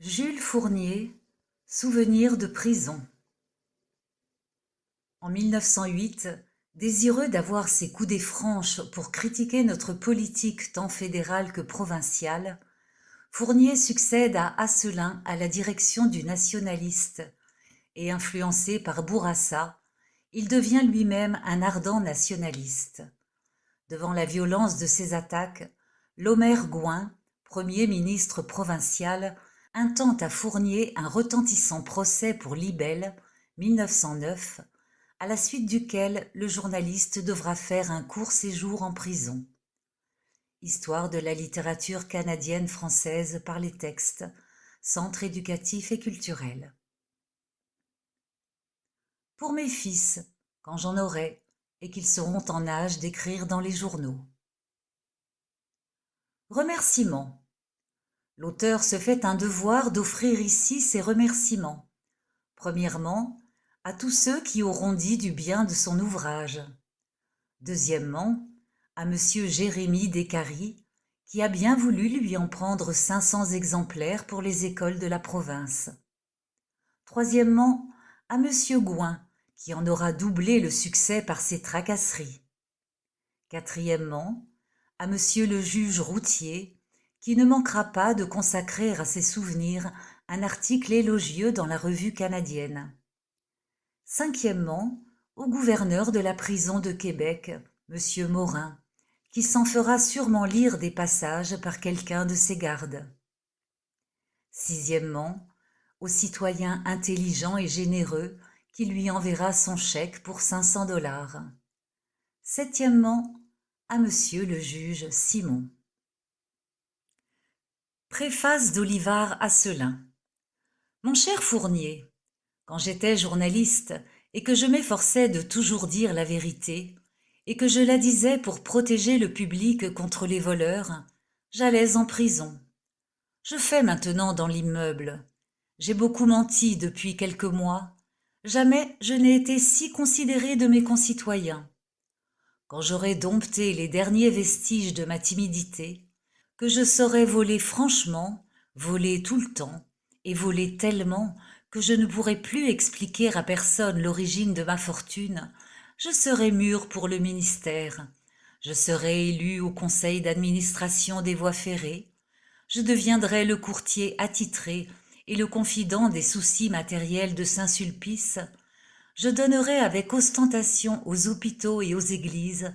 Jules Fournier, Souvenirs de prison. En 1908, désireux d'avoir ses coudées franches pour critiquer notre politique tant fédérale que provinciale, Fournier succède à Asselin à la direction du Nationaliste et, influencé par Bourassa, il devient lui-même un ardent nationaliste. Devant la violence de ces attaques, Lomer Gouin, Premier ministre provincial, intente à Fournier un retentissant procès pour libelle, 1909, à la suite duquel le journaliste devra faire un court séjour en prison. Histoire de la littérature canadienne-française par les textes, Centre éducatif et culturel. Pour mes fils, quand j'en aurai, et qu'ils seront en âge d'écrire dans les journaux. Remerciements. L'auteur se fait un devoir d'offrir ici ses remerciements. Premièrement, à tous ceux qui auront dit du bien de son ouvrage. Deuxièmement, à Monsieur Jérémie Descaries, qui a bien voulu lui en prendre 500 exemplaires pour les écoles de la province. Troisièmement, à Monsieur Gouin, qui en aura doublé le succès par ses tracasseries. Quatrièmement, à Monsieur le juge Routier, qui ne manquera pas de consacrer à ses souvenirs un article élogieux dans la revue canadienne. Cinquièmement, au gouverneur de la prison de Québec, Monsieur Morin, qui s'en fera sûrement lire des passages par quelqu'un de ses gardes. Sixièmement, au citoyen intelligent et généreux qui lui enverra son chèque pour 500 $. Septièmement, à Monsieur le juge Simon. Préface d'Olivard Asselin. Mon cher Fournier, quand j'étais journaliste et que je m'efforçais de toujours dire la vérité, et que je la disais pour protéger le public contre les voleurs, j'allais en prison. Je fais maintenant dans l'immeuble. J'ai beaucoup menti depuis quelques mois. Jamais je n'ai été si considéré de mes concitoyens. Quand j'aurai dompté les derniers vestiges de ma timidité, que je saurai voler franchement, voler tout le temps, et voler tellement que je ne pourrai plus expliquer à personne l'origine de ma fortune, je serai mûr pour le ministère, je serai élu au conseil d'administration des voies ferrées, je deviendrai le courtier attitré et le confident des soucis matériels de Saint-Sulpice, je donnerai avec ostentation aux hôpitaux et aux églises,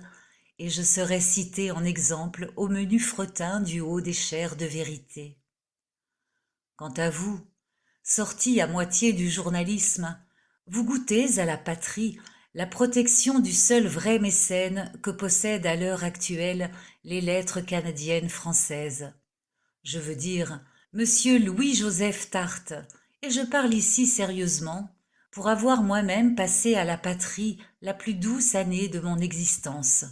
et je serai cité en exemple au menu fretin du haut des chaires de vérité. Quant à vous, sortis à moitié du journalisme, vous goûtez à la patrie la protection du seul vrai mécène que possèdent à l'heure actuelle les lettres canadiennes françaises. Je veux dire, Monsieur Louis-Joseph Tarte, et je parle ici sérieusement, pour avoir moi-même passé à la patrie la plus douce année de mon existence.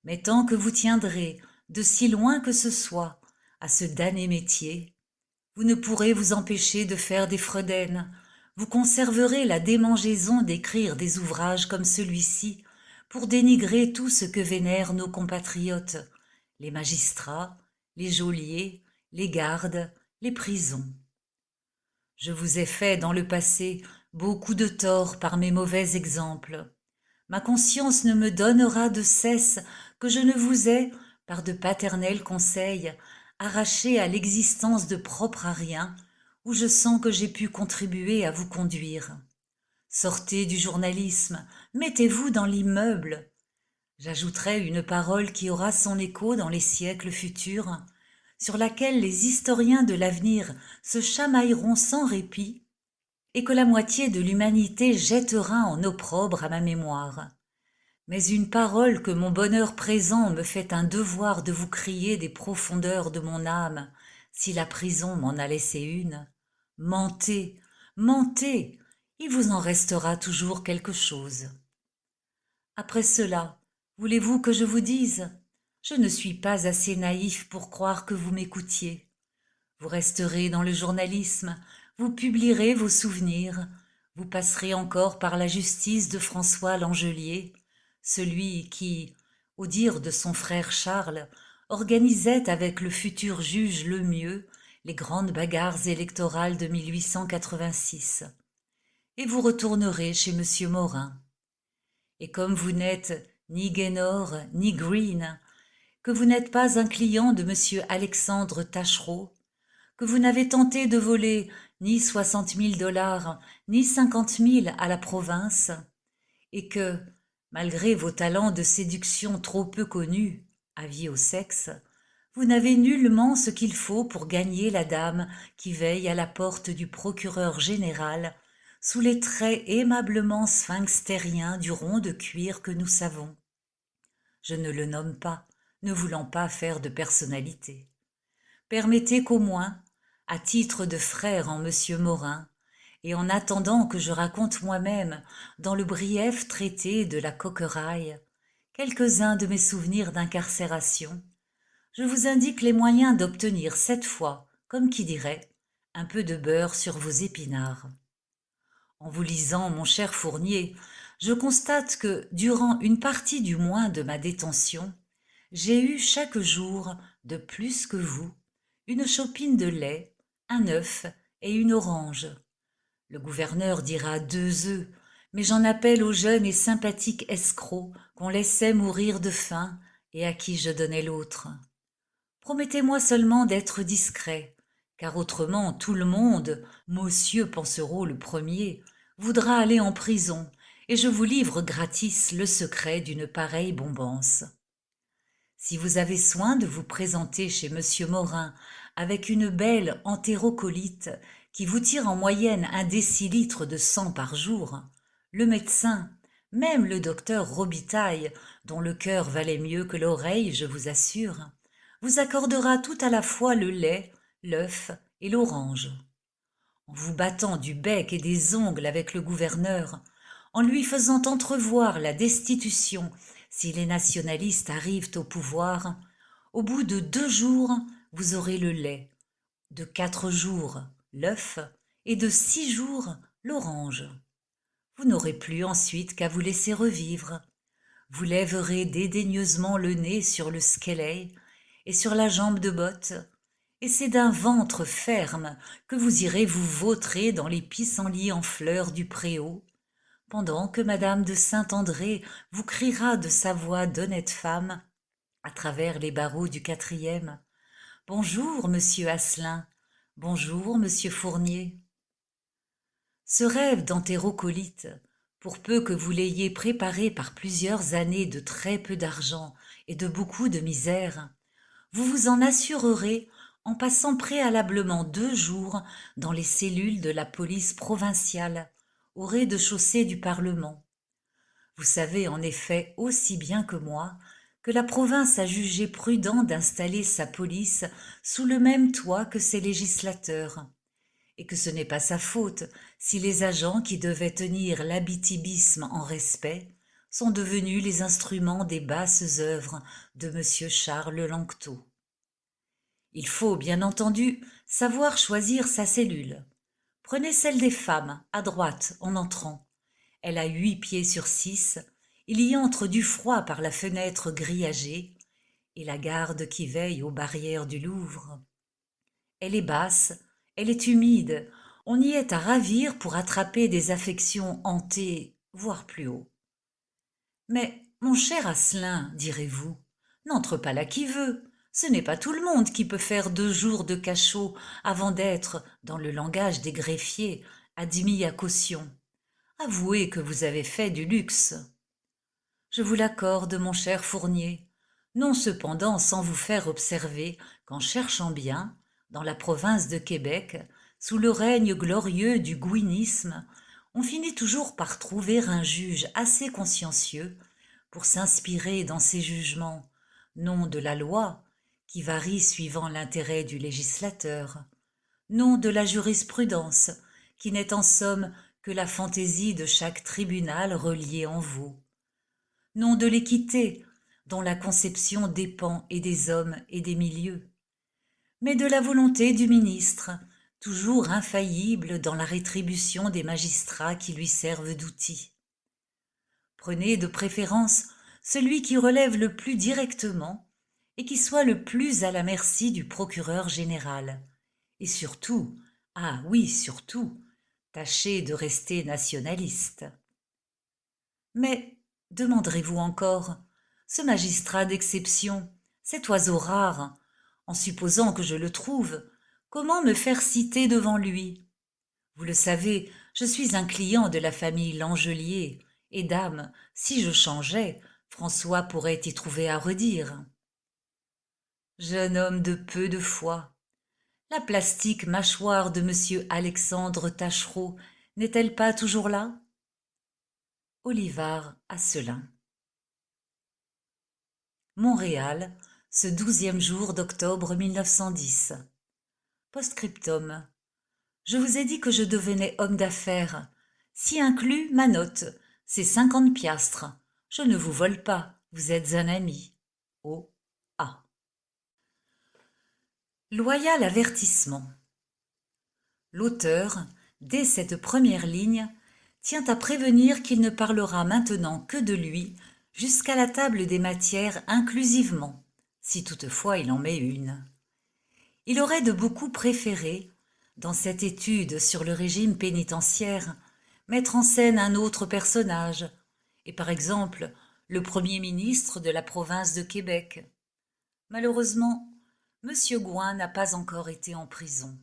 Mais tant que vous tiendrez, de si loin que ce soit, à ce damné métier, vous ne pourrez vous empêcher de faire des fredaines, vous conserverez la démangeaison d'écrire des ouvrages comme celui-ci pour dénigrer tout ce que vénèrent nos compatriotes, les magistrats, les geôliers, les gardes, les prisons. Je vous ai fait dans le passé beaucoup de tort par mes mauvais exemples. Ma conscience ne me donnera de cesse que je ne vous ai, par de paternels conseils, arraché à l'existence de propre à rien, où je sens que j'ai pu contribuer à vous conduire. Sortez du journalisme, mettez-vous dans l'immeuble. J'ajouterai une parole qui aura son écho dans les siècles futurs, sur laquelle les historiens de l'avenir se chamailleront sans répit, et que la moitié de l'humanité jettera en opprobre à ma mémoire. Mais une parole que mon bonheur présent me fait un devoir de vous crier des profondeurs de mon âme, si la prison m'en a laissé une. Mentez, mentez, il vous en restera toujours quelque chose. Après cela, voulez-vous que je vous dise? Je ne suis pas assez naïf pour croire que vous m'écoutiez. Vous resterez dans le journalisme, vous publierez vos souvenirs, vous passerez encore par la justice de François Langelier, celui qui, au dire de son frère Charles, organisait avec le futur juge Lemieux les grandes bagarres électorales de 1886, et vous retournerez chez M. Morin. Et comme vous n'êtes ni Gaynor ni Green, que vous n'êtes pas un client de M. Alexandre Taschereau, que vous n'avez tenté de voler ni 60 000 $ ni 50 000 à la province, et que, malgré vos talents de séduction trop peu connus, avis au sexe, vous n'avez nullement ce qu'il faut pour gagner la dame qui veille à la porte du procureur général sous les traits aimablement sphinxtériens du rond de cuir que nous savons. Je ne le nomme pas, ne voulant pas faire de personnalité. Permettez qu'au moins, à titre de frère en M. Morin, et en attendant que je raconte moi-même, dans le brief traité de la coqueraille, quelques-uns de mes souvenirs d'incarcération, je vous indique les moyens d'obtenir cette fois, comme qui dirait, un peu de beurre sur vos épinards. En vous lisant, mon cher Fournier, je constate que, durant une partie du moins de ma détention, j'ai eu chaque jour, de plus que vous, une chopine de lait, un œuf et une orange. Le gouverneur dira 2 œufs, mais j'en appelle au jeune et sympathique escroc qu'on laissait mourir de faim et à qui je donnais l'autre. Promettez-moi seulement d'être discret, car autrement tout le monde, monsieur Pensereau le premier, voudra aller en prison, et je vous livre gratis le secret d'une pareille bombance. Si vous avez soin de vous présenter chez M. Morin avec une belle entérocolite qui vous tire en moyenne 1 décilitre de sang par jour, le médecin, même le docteur Robitaille, dont le cœur valait mieux que l'oreille, je vous assure, vous accordera tout à la fois le lait, l'œuf et l'orange. En vous battant du bec et des ongles avec le gouverneur, en lui faisant entrevoir la destitution si les nationalistes arrivent au pouvoir, au bout de 2 jours, vous aurez le lait, de 4 jours, l'œuf, et de 6 jours, l'orange. Vous n'aurez plus ensuite qu'à vous laisser revivre. Vous lèverez dédaigneusement le nez sur le squelette et sur la jambe de botte, et c'est d'un ventre ferme que vous irez vous vautrer dans les pissenlits en fleurs du préau, pendant que madame de Saint-André vous criera de sa voix d'honnête femme, à travers les barreaux du 4e, « Bonjour, monsieur Asselin, bonjour, monsieur Fournier ». Ce rêve d'entérocolite, pour peu que vous l'ayez préparé par plusieurs années de très peu d'argent et de beaucoup de misère, vous vous en assurerez en passant préalablement 2 jours dans les cellules de la police provinciale, au rez-de-chaussée du Parlement. Vous savez en effet aussi bien que moi que la province a jugé prudent d'installer sa police sous le même toit que ses législateurs, et que ce n'est pas sa faute si les agents qui devaient tenir l'abitibisme en respect sont devenus les instruments des basses œuvres de M. Charles Lanctot. Il faut, bien entendu, savoir choisir sa cellule. Prenez celle des femmes, à droite, en entrant. Elle a 8 pieds sur 6, il y entre du froid par la fenêtre grillagée, et la garde qui veille aux barrières du Louvre. Elle est basse, elle est humide, on y est à ravir pour attraper des affections hantées, voire plus haut. Mais, mon cher Asselin, direz-vous, n'entre pas là qui veut. Ce n'est pas tout le monde qui peut faire 2 jours de cachot avant d'être, dans le langage des greffiers, admis à caution. Avouez que vous avez fait du luxe. Je vous l'accorde, mon cher Fournier, non cependant sans vous faire observer qu'en cherchant bien, dans la province de Québec, sous le règne glorieux du gouinisme, on finit toujours par trouver un juge assez consciencieux pour s'inspirer dans ses jugements, non de la loi, qui varie suivant l'intérêt du législateur, non de la jurisprudence, qui n'est en somme que la fantaisie de chaque tribunal relié en vous, non de l'équité, dont la conception dépend et des hommes et des milieux, mais de la volonté du ministre, toujours infaillible dans la rétribution des magistrats qui lui servent d'outil. Prenez de préférence celui qui relève le plus directement et qui soit le plus à la merci du procureur général, Et surtout, ah oui, surtout, tâchez de rester nationaliste. Mais, demanderez-vous encore, ce magistrat d'exception, cet oiseau rare, en supposant que je le trouve, comment me faire citer devant lui? Vous le savez, je suis un client de la famille Langelier, et dame, si je changeais, François pourrait y trouver à redire. Jeune homme de peu de foi, la plastique mâchoire de monsieur Alexandre Tachereau n'est-elle pas toujours là? Olivard Asselin. Montréal, ce 12e jour d'octobre 1910. Post-scriptum. Je vous ai dit que je devenais homme d'affaires. Si inclus ma note, c'est 50 piastres. Je ne vous vole pas, vous êtes un ami. O. A. Loyal avertissement. L'auteur, dès cette première ligne, tient à prévenir qu'il ne parlera maintenant que de lui jusqu'à la table des matières inclusivement, si toutefois il en met une. Il aurait de beaucoup préféré, dans cette étude sur le régime pénitentiaire, mettre en scène un autre personnage, et par exemple le Premier ministre de la province de Québec. Malheureusement, M. Gouin n'a pas encore été en prison.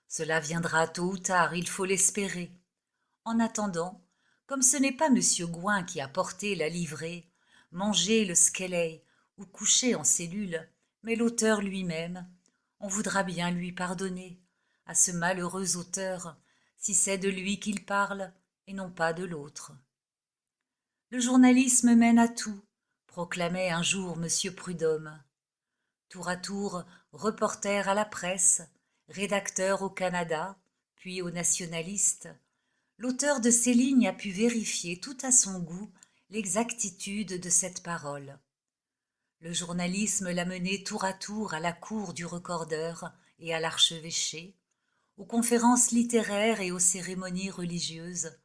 Cela viendra tôt ou tard, il faut l'espérer. En attendant, comme ce n'est pas M. Gouin qui a porté la livrée, mangé le squelette ou couché en cellule, mais l'auteur lui-même, on voudra bien lui pardonner, à ce malheureux auteur, si c'est de lui qu'il parle et non pas de l'autre. Le journalisme mène à tout, proclamait un jour M. Prudhomme. Tour à tour, reporter à la presse, rédacteur au Canada, puis au Nationaliste, l'auteur de ces lignes a pu vérifier tout à son goût l'exactitude de cette parole. Le journalisme l'a mené tour à tour à la cour du recordeur et à l'archevêché, aux conférences littéraires et aux cérémonies religieuses,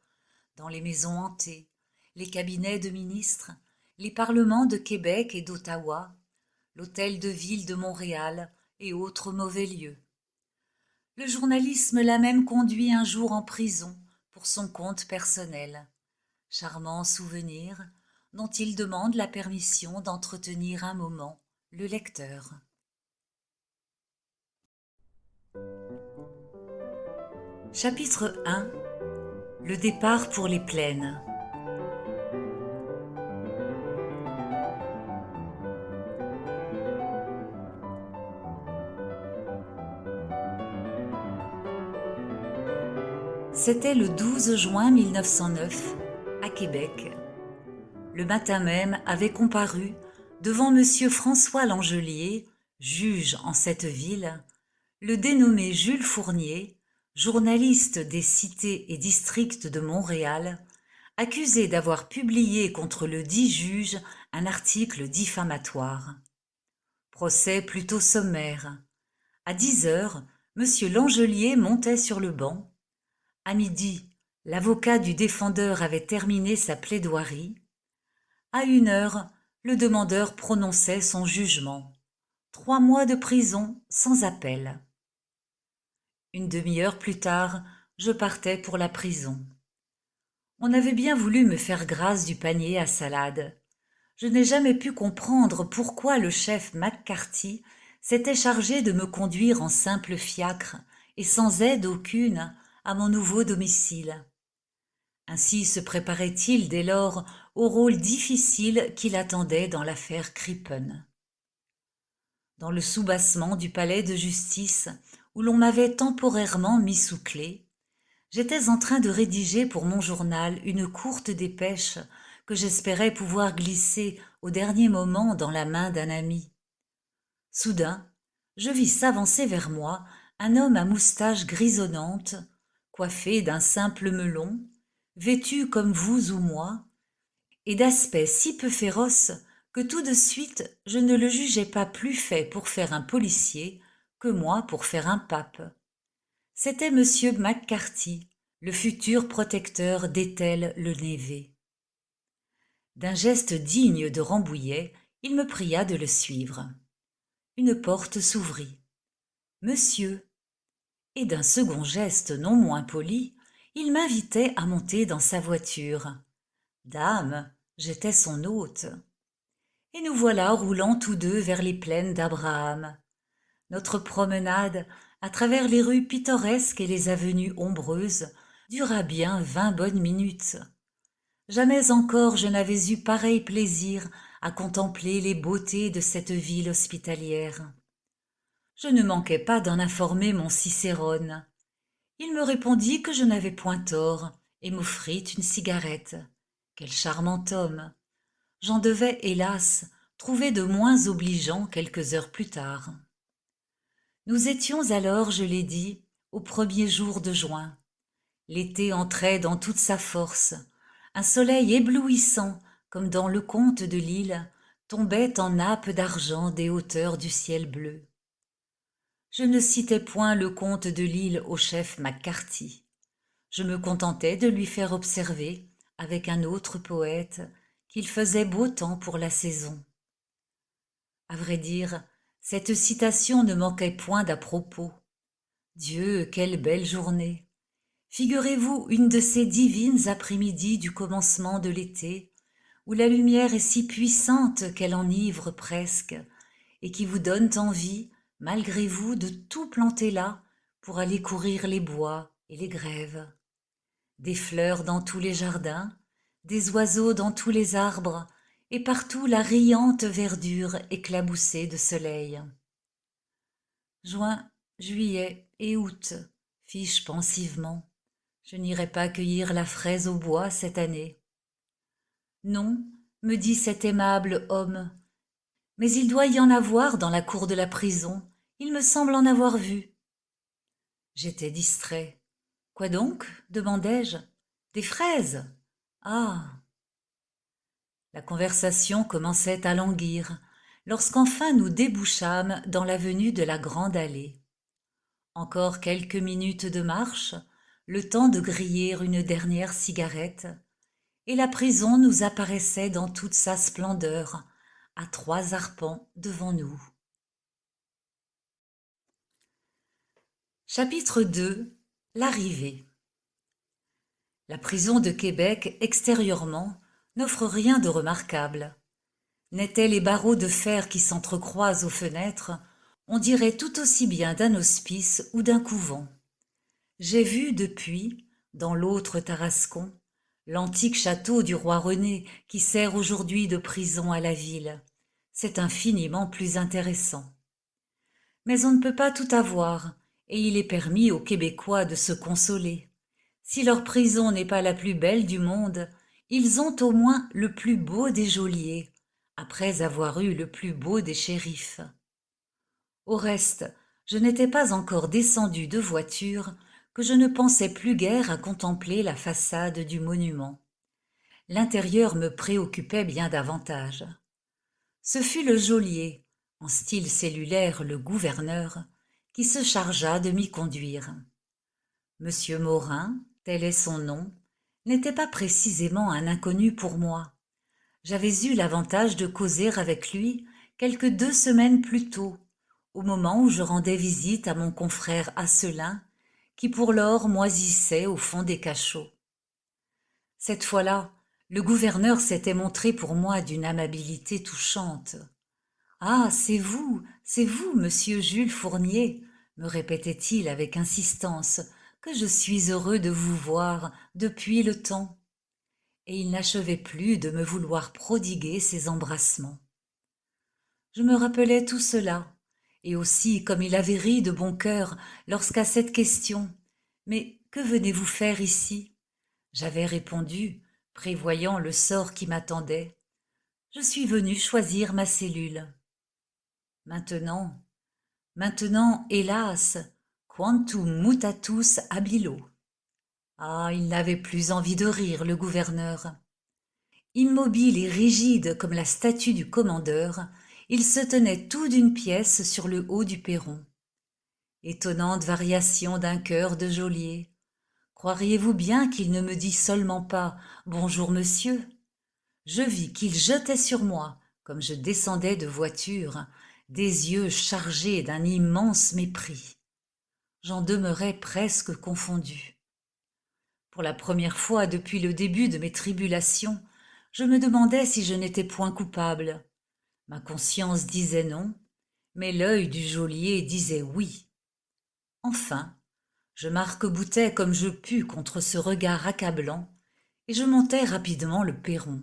dans les maisons hantées, les cabinets de ministres, les parlements de Québec et d'Ottawa, l'hôtel de ville de Montréal et autres mauvais lieux. Le journalisme l'a même conduit un jour en prison pour son compte personnel. Charmant souvenir dont il demande la permission d'entretenir un moment le lecteur. Chapitre 1. Le départ pour les plaines. C'était le 12 juin 1909, à Québec. Le matin même avait comparu, devant M. François Langelier, juge en cette ville, le dénommé Jules Fournier, journaliste des cités et districts de Montréal, accusé d'avoir publié contre le dit juge un article diffamatoire. Procès plutôt sommaire. À 10 heures, M. Langelier montait sur le banc. À midi, l'avocat du défendeur avait terminé sa plaidoirie. À 1 heure, le demandeur prononçait son jugement. 3 mois de prison sans appel. Une demi-heure plus tard, je partais pour la prison. On avait bien voulu me faire grâce du panier à salade. Je n'ai jamais pu comprendre pourquoi le chef McCarthy s'était chargé de me conduire en simple fiacre et sans aide aucune à mon nouveau domicile. Ainsi se préparait-il dès lors au rôle difficile qui l'attendait dans l'affaire Crippen. Dans le soubassement du palais de justice, où l'on m'avait temporairement mis sous clé, j'étais en train de rédiger pour mon journal une courte dépêche que j'espérais pouvoir glisser au dernier moment dans la main d'un ami. Soudain, je vis s'avancer vers moi un homme à moustache grisonnante, coiffé d'un simple melon, vêtu comme vous ou moi, et d'aspect si peu féroce que tout de suite je ne le jugeais pas plus fait pour faire un policier que moi pour faire un pape. C'était M. McCarthy, le futur protecteur d'Ethel le Névé. D'un geste digne de Rambouillet, il me pria de le suivre. Une porte s'ouvrit. « Monsieur, et d'un second geste non moins poli, il m'invitait à monter dans sa voiture. Dame, j'étais son hôte. Et nous voilà roulant tous deux vers les plaines d'Abraham. Notre promenade, à travers les rues pittoresques et les avenues ombreuses, dura bien 20 bonnes minutes. Jamais encore je n'avais eu pareil plaisir à contempler les beautés de cette ville hospitalière. Je ne manquai pas d'en informer mon Cicérone. Il me répondit que je n'avais point tort et m'offrit une cigarette. Quel charmant homme! J'en devais, hélas, trouver de moins obligeant quelques heures plus tard. Nous étions alors, je l'ai dit, au premier jour de juin. L'été entrait dans toute sa force. Un soleil éblouissant, comme dans le conte de l'île, tombait en nappes d'argent des hauteurs du ciel bleu. Je ne citais point le comte de l'île au chef McCarthy. Je me contentais de lui faire observer, avec un autre poète, qu'il faisait beau temps pour la saison. À vrai dire, cette citation ne manquait point d'à propos. Dieu, quelle belle journée! Figurez-vous une de ces divines après-midi du commencement de l'été, où la lumière est si puissante qu'elle enivre presque, et qui vous donne envie, malgré vous, de tout planter là pour aller courir les bois et les grèves. Des fleurs dans tous les jardins, des oiseaux dans tous les arbres, et partout la riante verdure éclaboussée de soleil. Juin, juillet et août, fis-je pensivement, je n'irai pas cueillir la fraise au bois cette année. Non, me dit cet aimable homme, mais il doit y en avoir dans la cour de la prison, il me semble en avoir vu. J'étais distrait. Quoi donc? Demandai-je. Des fraises? Ah! La conversation commençait à languir, lorsqu'enfin nous débouchâmes dans l'avenue de la Grande Allée. Encore quelques minutes de marche, le temps de griller une dernière cigarette, et la prison nous apparaissait dans toute sa splendeur, à 3 arpents devant nous. Chapitre 2. L'arrivée. La prison de Québec, extérieurement, n'offre rien de remarquable. N'étaient les barreaux de fer qui s'entrecroisent aux fenêtres, on dirait tout aussi bien d'un hospice ou d'un couvent. J'ai vu depuis, dans l'autre Tarascon, l'antique château du roi René qui sert aujourd'hui de prison à la ville. C'est infiniment plus intéressant. Mais on ne peut pas tout avoir, et il est permis aux Québécois de se consoler. Si leur prison n'est pas la plus belle du monde, ils ont au moins le plus beau des geôliers, après avoir eu le plus beau des shérifs. Au reste, je n'étais pas encore descendu de voiture que je ne pensais plus guère à contempler la façade du monument. L'intérieur me préoccupait bien davantage. Ce fut le geôlier, en style cellulaire le gouverneur, qui se chargea de m'y conduire. Monsieur Morin, tel est son nom, n'était pas précisément un inconnu pour moi. J'avais eu l'avantage de causer avec lui quelque 2 semaines plus tôt, au moment où je rendais visite à mon confrère Asselin, qui pour lors moisissait au fond des cachots. Cette fois-là, le gouverneur s'était montré pour moi d'une amabilité touchante. « Ah, c'est vous, monsieur Jules Fournier, me répétait-il avec insistance, que je suis heureux de vous voir depuis le temps. » Et il n'achevait plus de me vouloir prodiguer ses embrassements. Je me rappelais tout cela, et aussi comme il avait ri de bon cœur lorsqu'à cette question « Mais que venez-vous faire ici ?» j'avais répondu, prévoyant le sort qui m'attendait. « Je suis venu choisir ma cellule. » Maintenant, hélas, quantum mutatus ab illo. Ah, il n'avait plus envie de rire, le gouverneur. Immobile et rigide comme la statue du commandeur, il se tenait tout d'une pièce sur le haut du perron. Étonnante variation d'un cœur de geôlier. Croiriez-vous bien qu'il ne me dit seulement pas « Bonjour, monsieur » Je vis qu'il jetait sur moi, comme je descendais de voiture, des yeux chargés d'un immense mépris. j'en demeurais presque confondu. Pour la première fois depuis le début de mes tribulations, je me demandais si je n'étais point coupable. Ma conscience disait non, mais l'œil du geôlier disait oui. Enfin, je m'arc-boutais comme je pus contre ce regard accablant, et je montai rapidement le perron.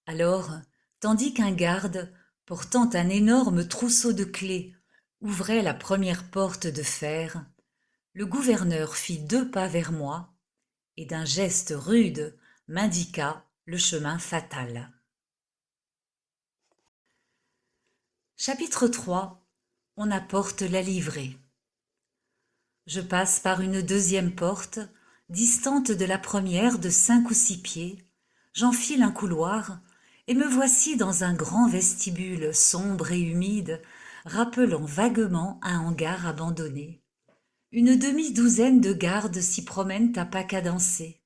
Alors, tandis qu'un garde, portant un énorme trousseau de clés, ouvrait la première porte de fer, le gouverneur fit 2 pas vers moi, et d'un geste rude m'indiqua le chemin fatal. Chapitre 3. On apporte la livrée. Je passe par une deuxième porte, distante de la première de 5 ou 6 pieds, j'enfile un couloir, et me voici dans un grand vestibule sombre et humide, rappelant vaguement un hangar abandonné. Une demi-douzaine de gardes s'y promènent à pas cadencés.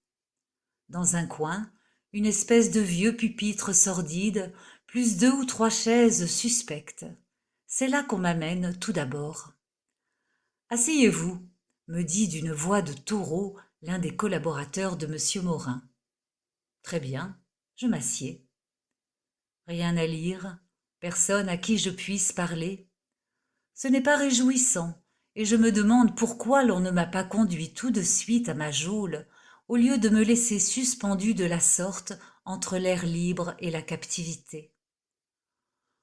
Dans un coin, une espèce de vieux pupitre sordide, plus 2 ou 3 chaises suspectes. C'est là qu'on m'amène tout d'abord. « Asseyez-vous » me dit d'une voix de taureau l'un des collaborateurs de M. Morin. Très bien, je m'assieds. Rien à lire, personne à qui je puisse parler. Ce n'est pas réjouissant, et je me demande pourquoi l'on ne m'a pas conduit tout de suite à ma geôle, au lieu de me laisser suspendu de la sorte entre l'air libre et la captivité.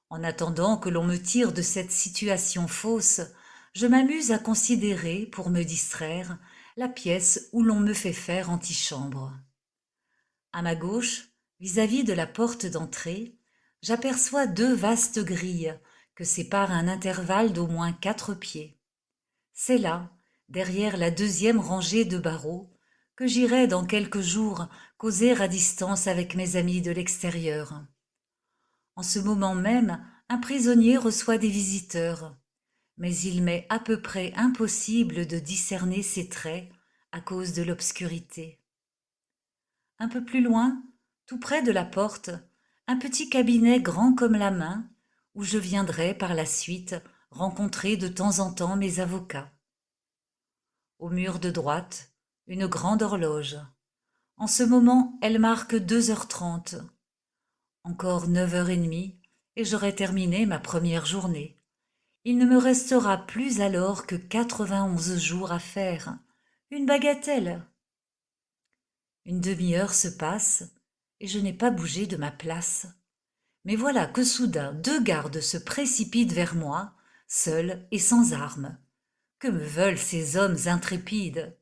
En attendant que l'on me tire de cette situation fausse, je m'amuse à considérer, pour me distraire, la pièce où l'on me fait faire antichambre. À ma gauche, vis-à-vis de la porte d'entrée, j'aperçois 2 vastes grilles que sépare un intervalle d'au moins 4 pieds. C'est là, derrière la deuxième rangée de barreaux, que j'irai dans quelques jours causer à distance avec mes amis de l'extérieur. En ce moment même, un prisonnier reçoit des visiteurs, mais il m'est à peu près impossible de discerner ses traits à cause de l'obscurité. Un peu plus loin, tout près de la porte, un petit cabinet grand comme la main, où je viendrai par la suite rencontrer de temps en temps mes avocats. Au mur de droite, une grande horloge. En ce moment, elle marque 2h30. Encore 9h30, et j'aurai terminé ma première journée. Il ne me restera plus alors que 91 jours à faire. Une bagatelle. Une demi-heure se passe, et je n'ai pas bougé de ma place. Mais voilà que soudain 2 gardes se précipitent vers moi, seuls et sans armes. Que me veulent ces hommes intrépides ?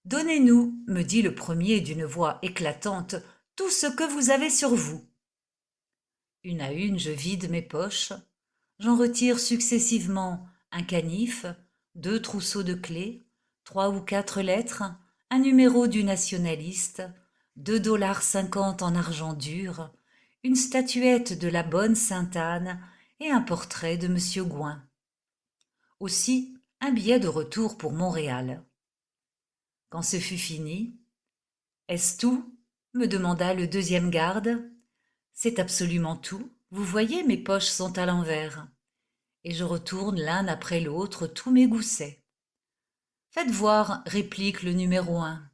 « Donnez-nous, me dit le premier d'une voix éclatante, tout ce que vous avez sur vous. » Une à une, je vide mes poches. J'en retire successivement un canif, 2 trousseaux de clés, 3 ou 4 lettres, un numéro du nationaliste, 2,50 $ en argent dur, une statuette de la bonne Sainte-Anne et un portrait de M. Gouin. Aussi, un billet de retour pour Montréal. Quand ce fut fini, « Est-ce tout ?» me demanda le deuxième garde. « C'est absolument tout. Vous voyez, mes poches sont à l'envers. » Et je retourne l'un après l'autre tous mes goussets. « Faites voir, » réplique le numéro 1.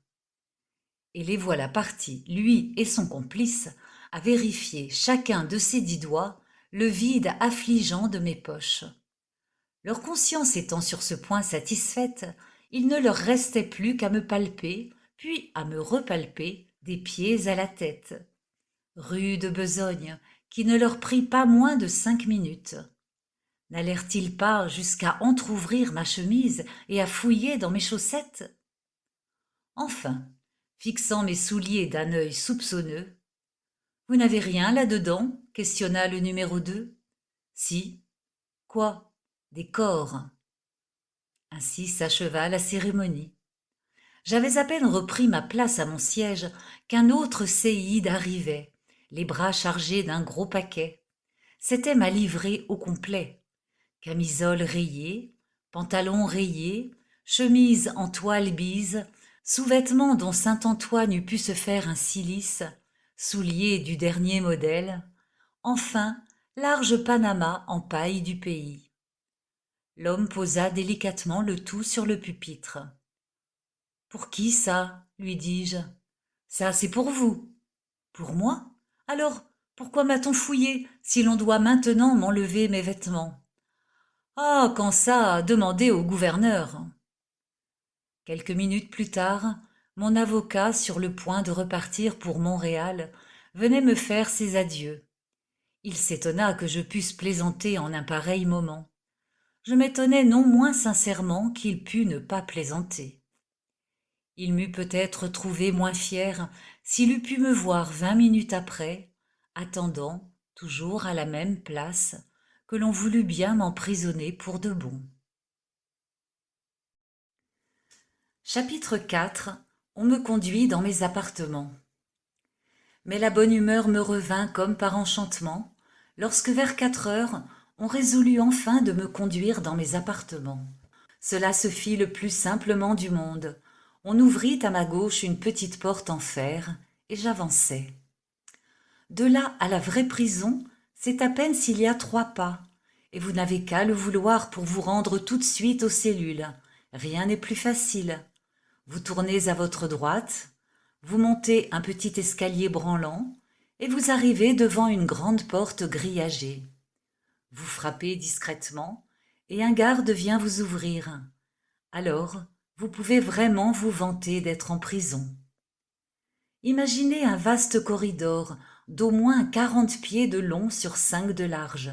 Et les voilà partis, lui et son complice, à vérifier chacun de ses 10 doigts le vide affligeant de mes poches. Leur conscience étant sur ce point satisfaite, il ne leur restait plus qu'à me palper, puis à me repalper des pieds à la tête. Rude besogne, qui ne leur prit pas moins de 5 minutes. N'allèrent-ils pas jusqu'à entr'ouvrir ma chemise et à fouiller dans mes chaussettes ? Enfin, fixant mes souliers d'un œil soupçonneux, « Vous n'avez rien là-dedans » questionna le numéro 2. « Si. » « Quoi ? Des corps. » Ainsi s'acheva la cérémonie. J'avais à peine repris ma place à mon siège qu'un autre séide arrivait, les bras chargés d'un gros paquet. C'était ma livrée au complet. Camisole rayée, pantalon rayé, chemise en toile bise, sous-vêtements dont Saint-Antoine eût pu se faire un cilice, souliers du dernier modèle, enfin large panama en paille du pays. L'homme posa délicatement le tout sur le pupitre. « Pour qui ça ?» lui dis-je. « Ça, c'est pour vous. »« Pour moi ? Alors, pourquoi m'a-t-on fouillé, si l'on doit maintenant m'enlever mes vêtements ?»« Ah, quand ça, demandez au gouverneur. » Quelques minutes plus tard, mon avocat, sur le point de repartir pour Montréal, venait me faire ses adieux. Il s'étonna que je pusse plaisanter en un pareil moment. Je m'étonnais non moins sincèrement qu'il pût ne pas plaisanter. Il m'eût peut-être trouvé moins fier s'il eût pu me voir 20 minutes après, attendant, toujours à la même place, que l'on voulût bien m'emprisonner pour de bon. Chapitre 4. On me conduit dans mes appartements. Mais la bonne humeur me revint comme par enchantement, lorsque vers 4 heures, on résolut enfin de me conduire dans mes appartements. Cela se fit le plus simplement du monde. On ouvrit à ma gauche une petite porte en fer, et j'avançai. De là à la vraie prison, c'est à peine s'il y a 3 pas, et vous n'avez qu'à le vouloir pour vous rendre tout de suite aux cellules. Rien n'est plus facile. Vous tournez à votre droite, vous montez un petit escalier branlant, et vous arrivez devant une grande porte grillagée. Vous frappez discrètement, et un garde vient vous ouvrir. Alors, vous pouvez vraiment vous vanter d'être en prison. Imaginez un vaste corridor d'au moins 40 pieds de long sur 5 de large.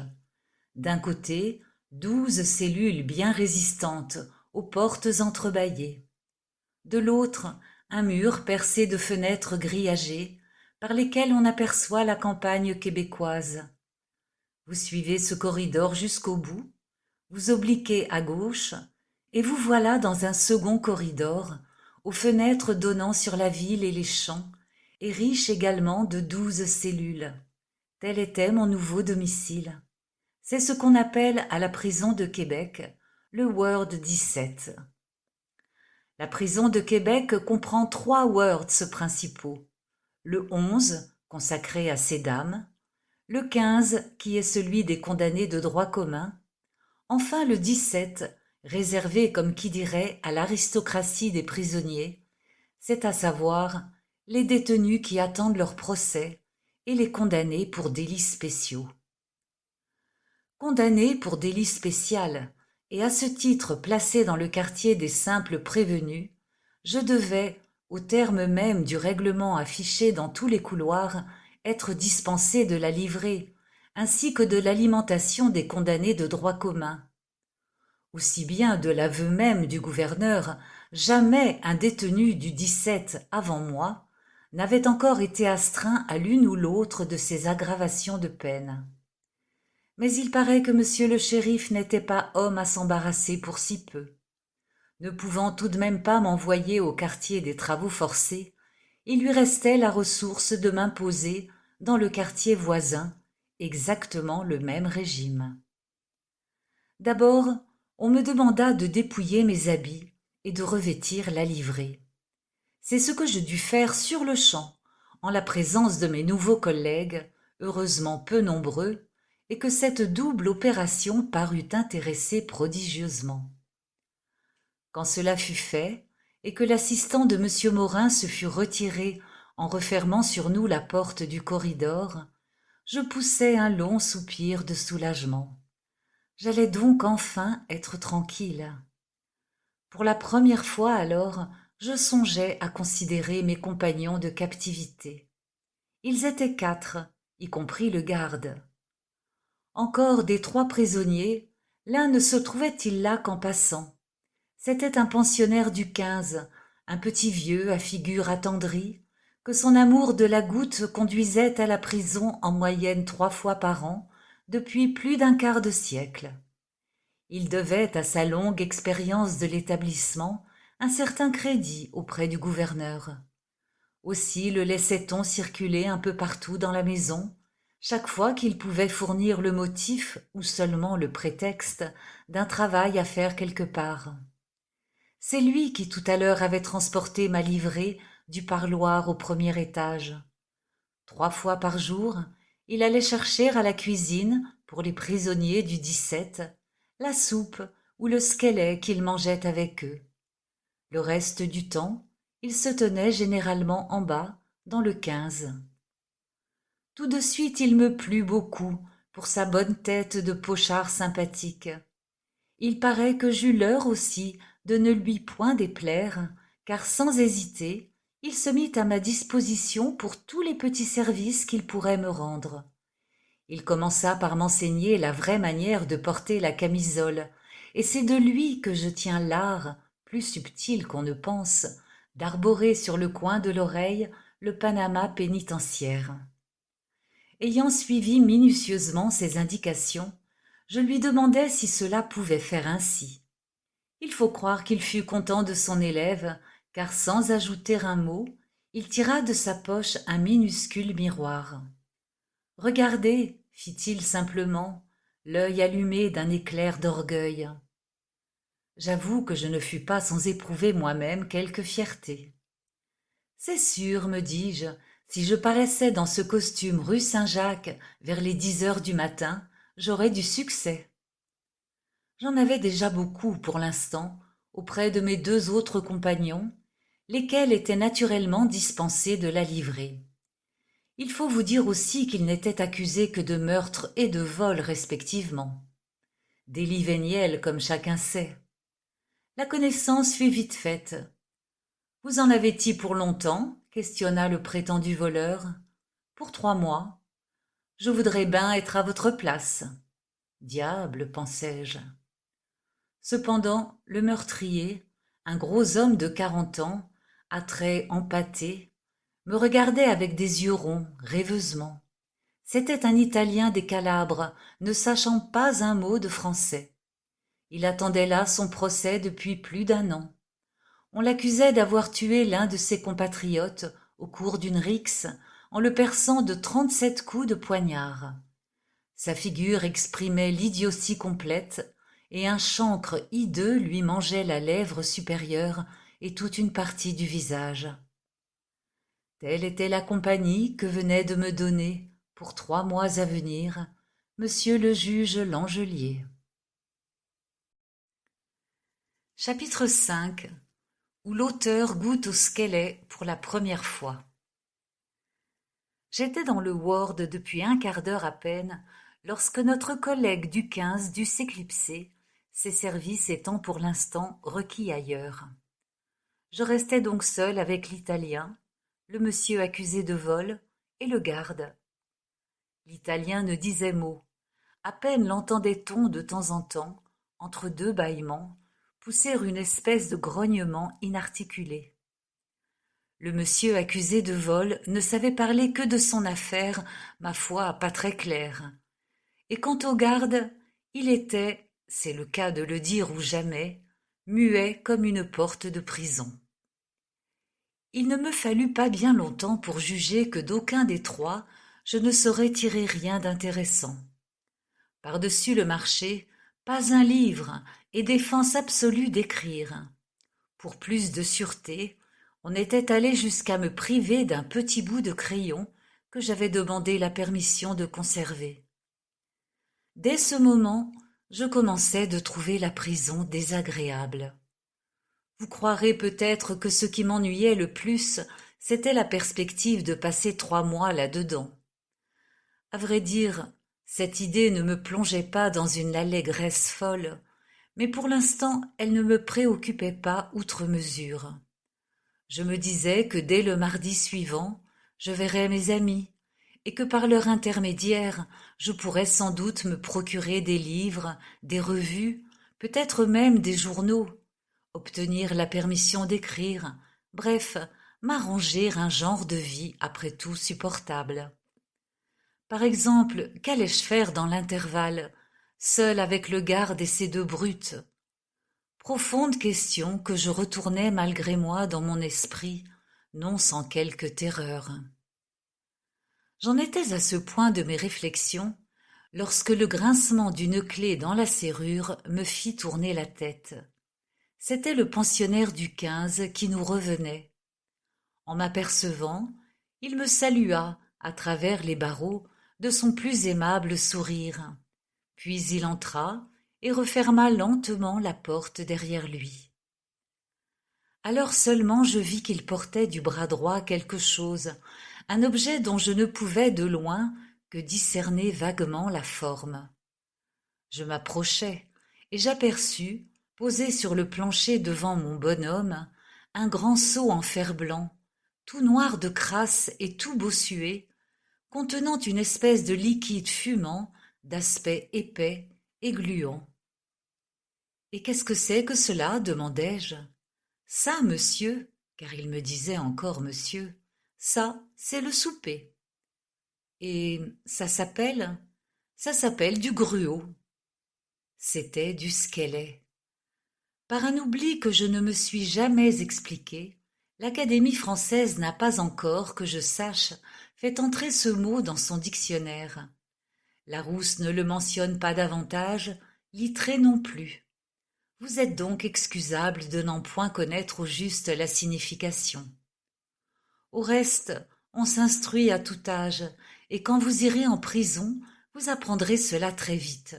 D'un côté, 12 cellules bien résistantes, aux portes entrebâillées. De l'autre, un mur percé de fenêtres grillagées, par lesquelles on aperçoit la campagne québécoise. Vous suivez ce corridor jusqu'au bout, vous obliquez à gauche, et vous voilà dans un second corridor, aux fenêtres donnant sur la ville et les champs, et riche également de 12 cellules. Tel était mon nouveau domicile. C'est ce qu'on appelle à la prison de Québec le Ward 17. La prison de Québec comprend 3 wards principaux. Le 11, consacré à ces dames, le 15, qui est celui des condamnés de droit commun, enfin le 17, réservé comme qui dirait à l'aristocratie des prisonniers, c'est à savoir les détenus qui attendent leur procès et les condamnés pour délits spéciaux. Condamnés pour délit spécial et à ce titre placé dans le quartier des simples prévenus, je devais, au terme même du règlement affiché dans tous les couloirs, être dispensé de la livrée, ainsi que de l'alimentation des condamnés de droit commun. Aussi bien de l'aveu même du gouverneur, jamais un détenu du 17 avant moi n'avait encore été astreint à l'une ou l'autre de ces aggravations de peine. Mais il paraît que monsieur le shérif n'était pas homme à s'embarrasser pour si peu. Ne pouvant tout de même pas m'envoyer au quartier des travaux forcés, il lui restait la ressource de m'imposer, dans le quartier voisin, exactement le même régime. D'abord, on me demanda de dépouiller mes habits et de revêtir la livrée. C'est ce que je dus faire sur-le-champ, en la présence de mes nouveaux collègues, heureusement peu nombreux, et que cette double opération parut intéresser prodigieusement. Quand cela fut fait, et que l'assistant de M. Morin se fut retiré en refermant sur nous la porte du corridor, je poussai un long soupir de soulagement. J'allais donc enfin être tranquille. Pour la première fois alors, je songeais à considérer mes compagnons de captivité. Ils étaient 4, y compris le garde. Encore des 3 prisonniers, l'un ne se trouvait-il là qu'en passant. C'était un pensionnaire du 15, un petit vieux à figure attendrie, que son amour de la goutte conduisait à la prison en moyenne 3 fois par an, depuis plus d'un quart de siècle. Il devait à sa longue expérience de l'établissement un certain crédit auprès du gouverneur. Aussi le laissait-on circuler un peu partout dans la maison, chaque fois qu'il pouvait fournir le motif ou seulement le prétexte d'un travail à faire quelque part. C'est lui qui tout à l'heure avait transporté ma livrée du parloir au premier étage. 3 fois par jour, il allait chercher à la cuisine, pour les prisonniers du 17, la soupe ou le squelet qu'ils mangeaient avec eux. Le reste du temps, ils se tenaient généralement en bas, dans le 15. Tout de suite il me plut beaucoup, pour sa bonne tête de pochard sympathique. Il paraît que j'eus l'heure aussi de ne lui point déplaire, car sans hésiter, il se mit à ma disposition pour tous les petits services qu'il pourrait me rendre. Il commença par m'enseigner la vraie manière de porter la camisole, et c'est de lui que je tiens l'art, plus subtil qu'on ne pense, d'arborer sur le coin de l'oreille le panama pénitentiaire. Ayant suivi minutieusement ses indications, je lui demandai si cela pouvait faire ainsi. Il faut croire qu'il fut content de son élève, car sans ajouter un mot, il tira de sa poche un minuscule miroir. « Regardez, fit-il simplement, l'œil allumé d'un éclair d'orgueil. J'avoue que je ne fus pas sans éprouver moi-même quelque fierté. C'est sûr, me dis-je, si je paraissais dans ce costume rue Saint-Jacques vers les 10 heures du matin, j'aurais du succès. J'en avais déjà beaucoup pour l'instant, auprès de mes 2 autres compagnons, lesquels étaient naturellement dispensés de la livrer. Il faut vous dire aussi qu'ils n'étaient accusés que de meurtre et de vol respectivement. Délit véniel, comme chacun sait. La connaissance fut vite faite. « Vous en avez-y pour longtemps ?» questionna le prétendu voleur. « Pour 3 mois. Je voudrais bien être à votre place. » Diable, pensai-je. Cependant, le meurtrier, un gros homme de 40 ans, à traits empâtés, me regardait avec des yeux ronds, rêveusement. C'était un Italien des Calabres, ne sachant pas un mot de français. Il attendait là son procès depuis plus d'1 an. On l'accusait d'avoir tué l'un de ses compatriotes au cours d'une rixe en le perçant de 37 coups de poignard. Sa figure exprimait l'idiotie complète et un chancre hideux lui mangeait la lèvre supérieure et toute une partie du visage. Telle était la compagnie que venait de me donner, pour 3 mois à venir, monsieur le juge Langelier. Chapitre 5, où l'auteur goûte au squelet pour la première fois. J'étais dans le ward depuis 1/4 d'heure à peine, lorsque notre collègue du 15 dut s'éclipser, ses services étant pour l'instant requis ailleurs. Je restais donc seul avec l'Italien, le monsieur accusé de vol et le garde. L'Italien ne disait mot. À peine l'entendait-on de temps en temps, entre 2 bâillements, pousser une espèce de grognement inarticulé. Le monsieur accusé de vol ne savait parler que de son affaire, ma foi, pas très claire. Et quant au garde, il était, c'est le cas de le dire ou jamais, muet comme une porte de prison. Il ne me fallut pas bien longtemps pour juger que d'aucun des 3, je ne saurais tirer rien d'intéressant. Par-dessus le marché, pas un livre et défense absolue d'écrire. Pour plus de sûreté, on était allé jusqu'à me priver d'un petit bout de crayon que j'avais demandé la permission de conserver. Dès ce moment, je commençais de trouver la prison désagréable. Vous croirez peut-être que ce qui m'ennuyait le plus, c'était la perspective de passer 3 mois là-dedans. À vrai dire, cette idée ne me plongeait pas dans une allégresse folle, mais pour l'instant elle ne me préoccupait pas outre mesure. Je me disais que dès le mardi suivant, je verrais mes amis, et que par leur intermédiaire, je pourrais sans doute me procurer des livres, des revues, peut-être même des journaux, obtenir la permission d'écrire, bref, m'arranger un genre de vie après tout supportable. Par exemple, qu'allais-je faire dans l'intervalle, seul avec le garde et ces 2 brutes? Profonde question que je retournais malgré moi dans mon esprit, non sans quelque terreur. J'en étais à ce point de mes réflexions, lorsque le grincement d'une clé dans la serrure me fit tourner la tête. C'était le pensionnaire du 15 qui nous revenait. En m'apercevant, il me salua, à travers les barreaux, de son plus aimable sourire. Puis il entra, et referma lentement la porte derrière lui. Alors seulement je vis qu'il portait du bras droit quelque chose, un objet dont je ne pouvais de loin que discerner vaguement la forme. Je m'approchai, et j'aperçus, posé sur le plancher devant mon bonhomme, un grand seau en fer-blanc, tout noir de crasse et tout bossué, contenant une espèce de liquide fumant, d'aspect épais et gluant. « Et qu'est-ce que c'est que cela ? demandai-je. « Ça, monsieur, car il me disait encore monsieur, ça, c'est le souper. »« Et ça s'appelle ? Ça s'appelle du gruau. » C'était du skelet. Par un oubli que je ne me suis jamais expliqué, l'Académie française n'a pas encore, que je sache, fait entrer ce mot dans son dictionnaire. Larousse ne le mentionne pas davantage, Littré non plus. Vous êtes donc excusable de n'en point connaître au juste la signification. Au reste, on s'instruit à tout âge, et quand vous irez en prison, vous apprendrez cela très vite.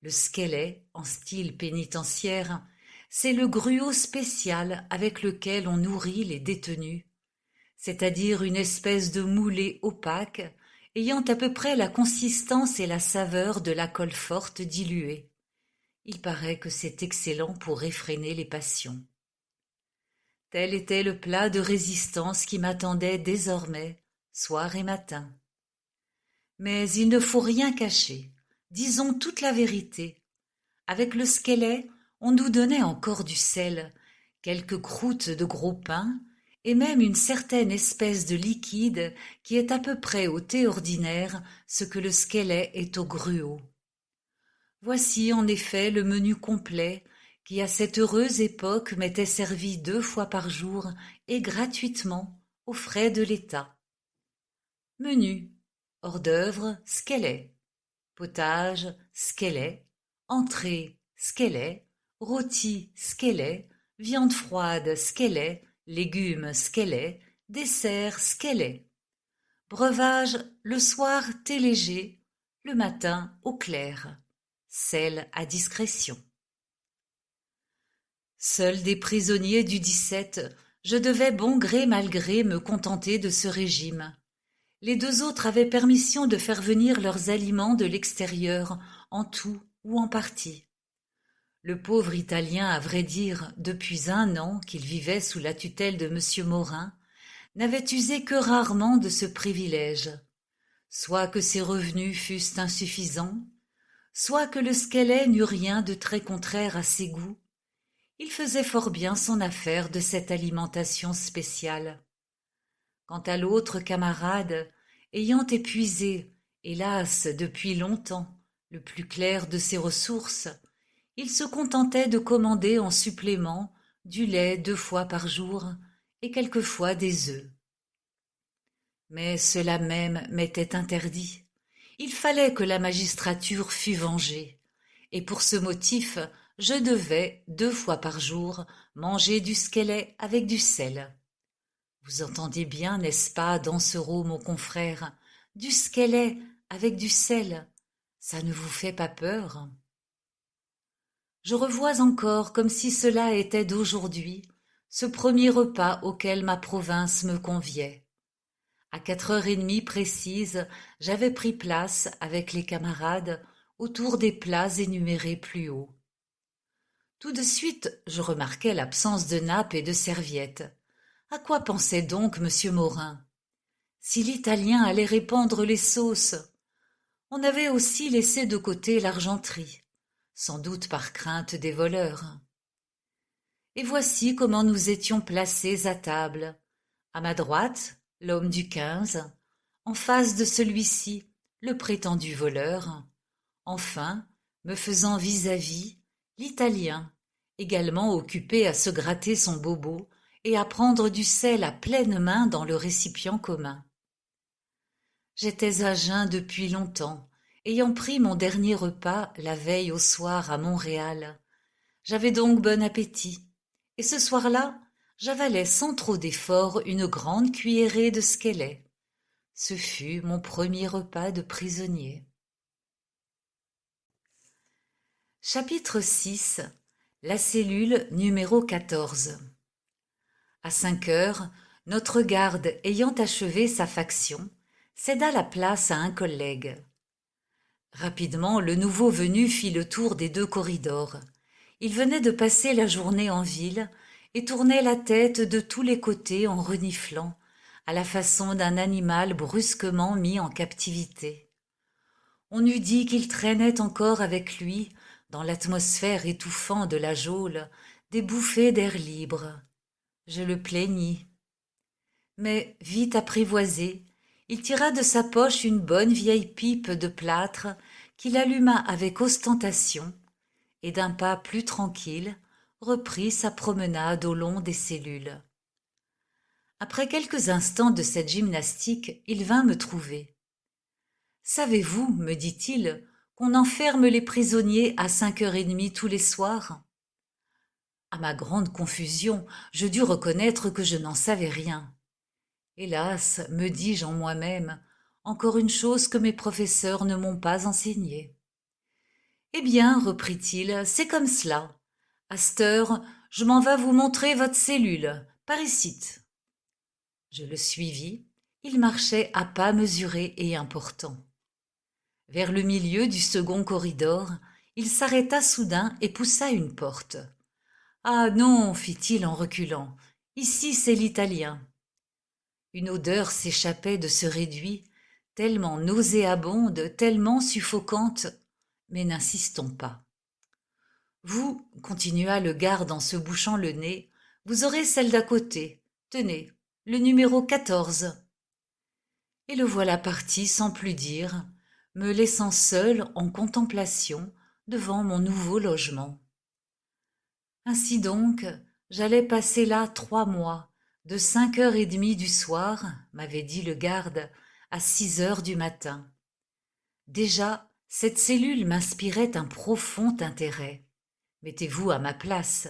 Le skelet, en style pénitentiaire, c'est le gruau spécial avec lequel on nourrit les détenus, c'est-à-dire une espèce de moulée opaque, ayant à peu près la consistance et la saveur de la colle forte diluée. Il paraît que c'est excellent pour réfréner les passions. Tel était le plat de résistance qui m'attendait désormais, soir et matin. Mais il ne faut rien cacher, disons toute la vérité. Avec le skelet, on nous donnait encore du sel, quelques croûtes de gros pain, et même une certaine espèce de liquide qui est à peu près au thé ordinaire ce que le skelet est au gruau. Voici en effet le menu complet qui à cette heureuse époque m'était servi 2 fois par jour et gratuitement aux frais de l'État. Menu: hors d'œuvre, skelet; potage, skelet; entrée, skelet; rôti, skelet; viande froide, skelet; légumes, skelet; dessert, skelet; breuvage, le soir thé léger, le matin au clair; sel à discrétion. Seul des prisonniers du 17, je devais bon gré mal gré me contenter de ce régime. Les 2 autres avaient permission de faire venir leurs aliments de l'extérieur, en tout ou en partie. Le pauvre Italien, à vrai dire, depuis 1 an qu'il vivait sous la tutelle de M. Morin, n'avait usé que rarement de ce privilège, soit que ses revenus fussent insuffisants, soit que le skelet n'eût rien de très contraire à ses goûts. Il faisait fort bien son affaire de cette alimentation spéciale. Quant à l'autre camarade, ayant épuisé, hélas, depuis longtemps, le plus clair de ses ressources, il se contentait de commander en supplément du lait 2 fois par jour et quelquefois des œufs. Mais cela même m'était interdit. Il fallait que la magistrature fût vengée, et pour ce motif je devais 2 fois par jour manger du skelet avec du sel. Vous entendez bien, n'est-ce pas, Dansereau, mon confrère, du skelet avec du sel, ça ne vous fait pas peur? Je revois encore, comme si cela était d'aujourd'hui, ce premier repas auquel ma province me conviait. À 4h30 précises, j'avais pris place, avec les camarades, autour des plats énumérés plus haut. Tout de suite, je remarquai l'absence de nappes et de serviettes. À quoi pensait donc M. Morin? Si l'Italien allait répandre les sauces. On avait aussi laissé de côté l'argenterie, sans doute par crainte des voleurs. Et voici comment nous étions placés à table. À ma droite, l'homme du 15, en face de celui-ci, le prétendu voleur. Enfin, me faisant vis-à-vis, l'Italien, également occupé à se gratter son bobo et à prendre du sel à pleine main dans le récipient commun. J'étais à jeun depuis longtemps, ayant pris mon dernier repas la veille au soir à Montréal. J'avais donc bon appétit, et ce soir-là, j'avalai sans trop d'effort une grande cuillerée de skelet. Ce fut mon premier repas de prisonnier. Chapitre 6. La cellule numéro 14. À 5 heures, notre garde ayant achevé sa faction, céda la place à un collègue. Rapidement, le nouveau venu fit le tour des 2 corridors. Il venait de passer la journée en ville et tournait la tête de tous les côtés en reniflant, à la façon d'un animal brusquement mis en captivité. On eût dit qu'il traînait encore avec lui, dans l'atmosphère étouffante de la geôle, des bouffées d'air libre. Je le plaignis. Mais, vite apprivoisé, il tira de sa poche une bonne vieille pipe de plâtre qu'il alluma avec ostentation, et d'un pas plus tranquille, reprit sa promenade au long des cellules. Après quelques instants de cette gymnastique, il vint me trouver. « Savez-vous, me dit-il, qu'on enferme les prisonniers à 5h30 tous les soirs ?» À ma grande confusion, je dus reconnaître que je n'en savais rien. Hélas, me dis-je en moi-même, encore une chose que mes professeurs ne m'ont pas enseignée. Eh bien, reprit-il, c'est comme cela. À cette heure, je m'en vas vous montrer votre cellule, par icitte. Je le suivis, il marchait à pas mesurés et importants. Vers le milieu du second corridor, il s'arrêta soudain et poussa une porte. Ah non, fit-il en reculant, ici c'est l'italien. Une odeur s'échappait de ce réduit, tellement nauséabonde, tellement suffocante, mais n'insistons pas. Vous, continua le garde en se bouchant le nez, vous aurez celle d'à côté. Tenez, le numéro 14. Et le voilà parti sans plus dire, me laissant seul en contemplation devant mon nouveau logement. Ainsi donc, j'allais passer là 3 mois, de 5h30 du soir, m'avait dit le garde, à 6h du matin. Déjà, cette cellule m'inspirait un profond intérêt. Mettez-vous à ma place.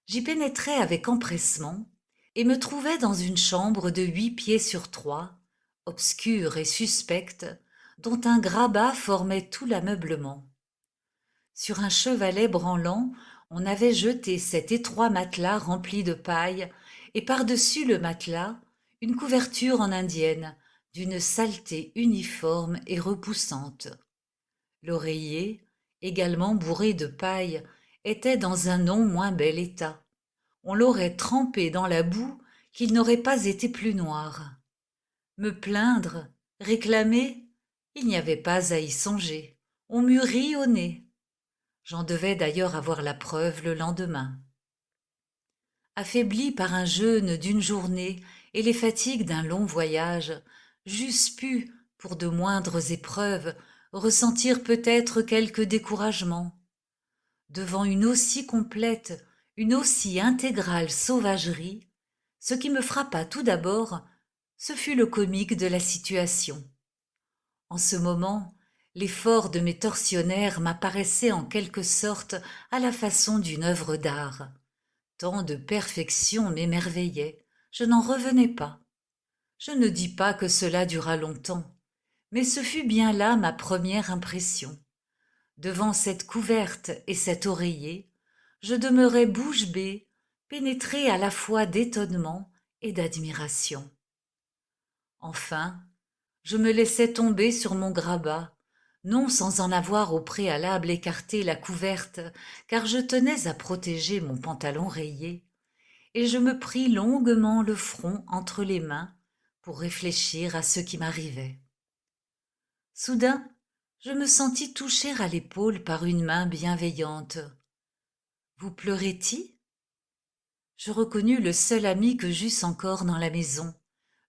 J'y pénétrai avec empressement et me trouvai dans une chambre de 8 pieds sur 3, obscure et suspecte, dont un grabat formait tout l'ameublement. Sur un chevalet branlant, on avait jeté cet étroit matelas rempli de paille, et par-dessus le matelas, une couverture en indienne, d'une saleté uniforme et repoussante. L'oreiller, également bourré de paille, était dans un non moins bel état. On l'aurait trempé dans la boue qu'il n'aurait pas été plus noir. Me plaindre, réclamer, il n'y avait pas à y songer. On m'eût ri au nez. J'en devais d'ailleurs avoir la preuve le lendemain. Affaibli par un jeûne d'une journée et les fatigues d'un long voyage, j'eusse pu, pour de moindres épreuves, ressentir peut-être quelque découragement. Devant une aussi complète, une aussi intégrale sauvagerie, ce qui me frappa tout d'abord, ce fut le comique de la situation. En ce moment, l'effort de mes tortionnaires m'apparaissait en quelque sorte à la façon d'une œuvre d'art. Tant de perfection m'émerveillait, je n'en revenais pas. Je ne dis pas que cela dura longtemps, mais ce fut bien là ma première impression. Devant cette couverte et cet oreiller, je demeurais bouche bée, pénétrée à la fois d'étonnement et d'admiration. Enfin, je me laissai tomber sur mon grabat, non sans en avoir au préalable écarté la couverte, car je tenais à protéger mon pantalon rayé, et je me pris longuement le front entre les mains pour réfléchir à ce qui m'arrivait. Soudain, je me sentis toucher à l'épaule par une main bienveillante. « Vous pleurez-t-il » Je reconnus le seul ami que j'eusse encore dans la maison,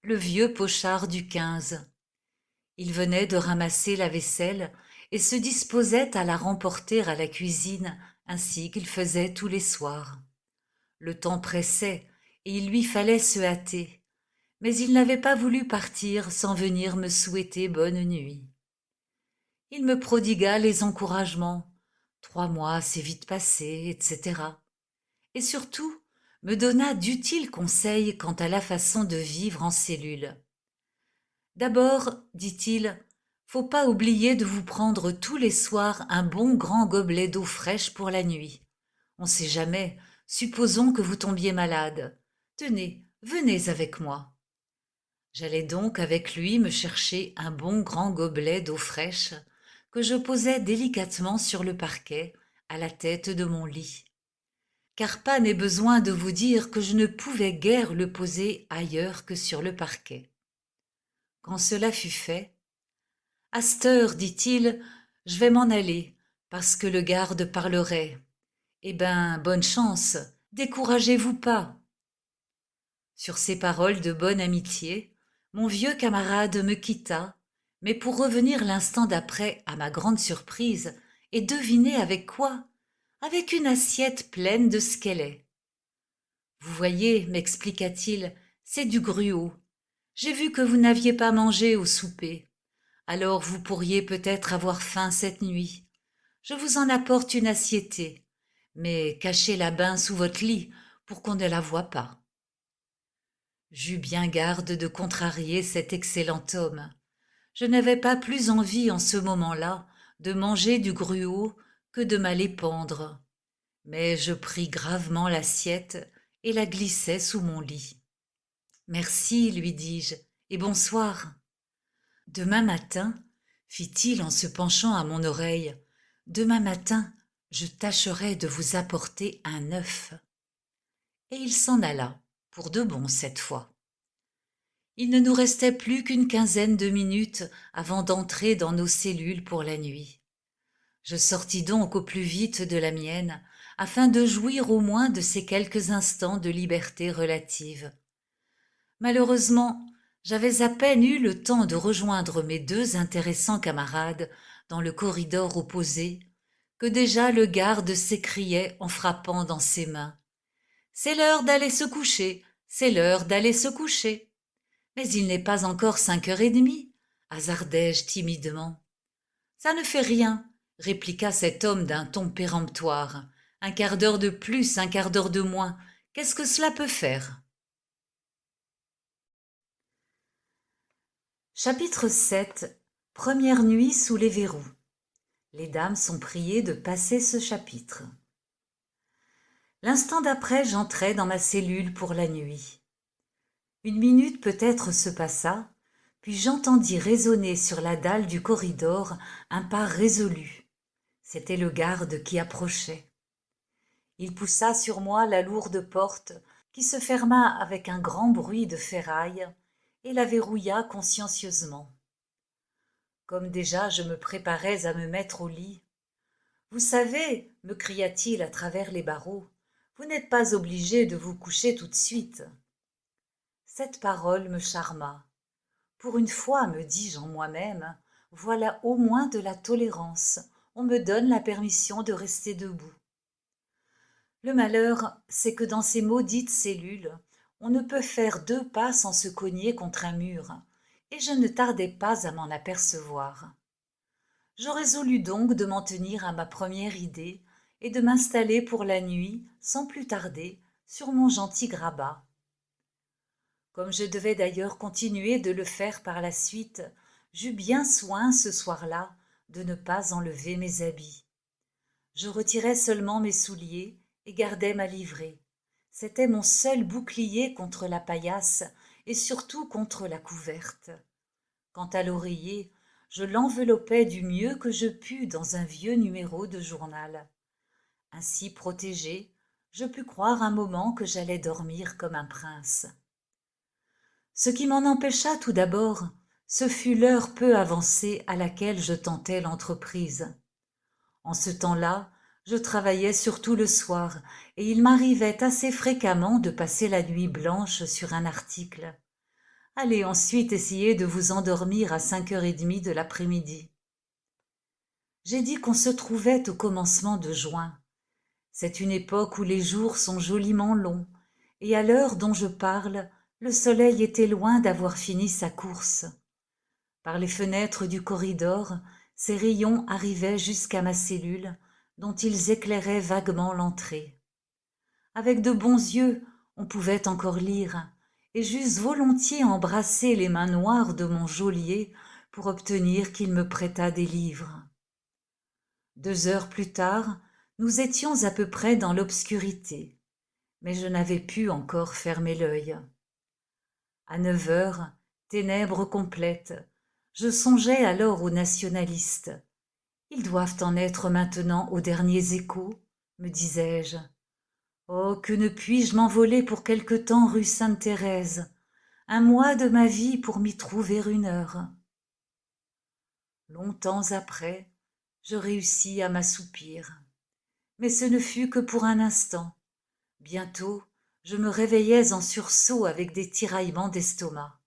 le vieux pochard du 15. Il venait de ramasser la vaisselle et se disposait à la remporter à la cuisine ainsi qu'il faisait tous les soirs. Le temps pressait et il lui fallait se hâter, mais il n'avait pas voulu partir sans venir me souhaiter bonne nuit. Il me prodigua les encouragements, 3 mois c'est vite passé, etc. Et surtout me donna d'utiles conseils quant à la façon de vivre en cellule. D'abord, dit-il, Faut pas oublier de vous prendre tous les soirs un bon grand gobelet d'eau fraîche pour la nuit. On sait jamais, supposons que vous tombiez malade. Tenez, venez avec moi. J'allais donc avec lui me chercher un bon grand gobelet d'eau fraîche que je posais délicatement sur le parquet à la tête de mon lit. Car pas n'est besoin de vous dire que je ne pouvais guère le poser ailleurs que sur le parquet. Quand cela fut fait, à cette heure, dit-il, je vais m'en aller, parce que le garde parlerait. Eh ben, bonne chance, découragez-vous pas. Sur ces paroles de bonne amitié, mon vieux camarade me quitta, mais pour revenir l'instant d'après à ma grande surprise, et devinez avec quoi? Avec une assiette pleine de squelettes. Vous voyez, m'expliqua-t-il, c'est du gruau. J'ai vu que vous n'aviez pas mangé au souper. Alors vous pourriez peut-être avoir faim cette nuit. Je vous en apporte une assiettée, mais cachez la bain sous votre lit pour qu'on ne la voie pas. J'eus bien garde de contrarier cet excellent homme. Je n'avais pas plus envie en ce moment-là de manger du gruau que de m'aller pendre. Mais je pris gravement l'assiette et la glissai sous mon lit. Merci, lui dis-je, et bonsoir. Demain matin, fit-il en se penchant à mon oreille, demain matin, je tâcherai de vous apporter un œuf. Et il s'en alla, pour de bon cette fois. Il ne nous restait plus qu'une quinzaine de minutes avant d'entrer dans nos cellules pour la nuit. Je sortis donc au plus vite de la mienne, afin de jouir au moins de ces quelques instants de liberté relative. Malheureusement, j'avais à peine eu le temps de rejoindre mes deux intéressants camarades dans le corridor opposé, que déjà le garde s'écriait en frappant dans ses mains. « C'est l'heure d'aller se coucher, c'est l'heure d'aller se coucher. » Mais il n'est pas encore 5h30, hasardai-je timidement. Ça ne fait rien, répliqua cet homme d'un ton péremptoire. Un quart d'heure de plus, un quart d'heure de moins, qu'est-ce que cela peut faire? Chapitre 7. Première nuit sous les verrous. Les dames sont priées de passer ce chapitre. L'instant d'après, j'entrai dans ma cellule pour la nuit. Une minute peut-être se passa, puis j'entendis résonner sur la dalle du corridor un pas résolu. C'était le garde qui approchait. Il poussa sur moi la lourde porte qui se ferma avec un grand bruit de ferraille et la verrouilla consciencieusement. Comme déjà je me préparais à me mettre au lit. « Vous savez, me cria-t-il à travers les barreaux, vous n'êtes pas obligé de vous coucher tout de suite. » Cette parole me charma. Pour une fois, me dis-je en moi-même, voilà au moins de la tolérance, on me donne la permission de rester debout. Le malheur, c'est que dans ces maudites cellules, on ne peut faire 2 pas sans se cogner contre un mur, et je ne tardais pas à m'en apercevoir. Je résolus donc de m'en tenir à ma première idée et de m'installer pour la nuit, sans plus tarder, sur mon gentil grabat. Comme je devais d'ailleurs continuer de le faire par la suite, j'eus bien soin ce soir-là de ne pas enlever mes habits. Je retirai seulement mes souliers et gardai ma livrée. C'était mon seul bouclier contre la paillasse et surtout contre la couverte. Quant à l'oreiller, je l'enveloppai du mieux que je pus dans un vieux numéro de journal. Ainsi protégé, je pus croire un moment que j'allais dormir comme un prince. Ce qui m'en empêcha tout d'abord, ce fut l'heure peu avancée à laquelle je tentais l'entreprise. En ce temps-là, je travaillais surtout le soir, et il m'arrivait assez fréquemment de passer la nuit blanche sur un article. Allez ensuite essayer de vous endormir à 5h30 de l'après-midi. J'ai dit qu'on se trouvait au commencement de juin. C'est une époque où les jours sont joliment longs, et à l'heure dont je parle, le soleil était loin d'avoir fini sa course. Par les fenêtres du corridor, ses rayons arrivaient jusqu'à ma cellule, dont ils éclairaient vaguement l'entrée. Avec de bons yeux, on pouvait encore lire, et j'eusse volontiers embrassé les mains noires de mon geôlier pour obtenir qu'il me prêtât des livres. 2 heures plus tard, nous étions à peu près dans l'obscurité, mais je n'avais pu encore fermer l'œil. À 9 heures, ténèbres complètes, je songeais alors aux nationalistes. Ils doivent en être maintenant aux derniers échos, me disais-je. Oh, que ne puis-je m'envoler pour quelque temps rue Sainte-Thérèse, un mois de ma vie pour m'y trouver une heure. Longtemps après, je réussis à m'assoupir. Mais ce ne fut que pour un instant. Bientôt, je me réveillais en sursaut avec des tiraillements d'estomac.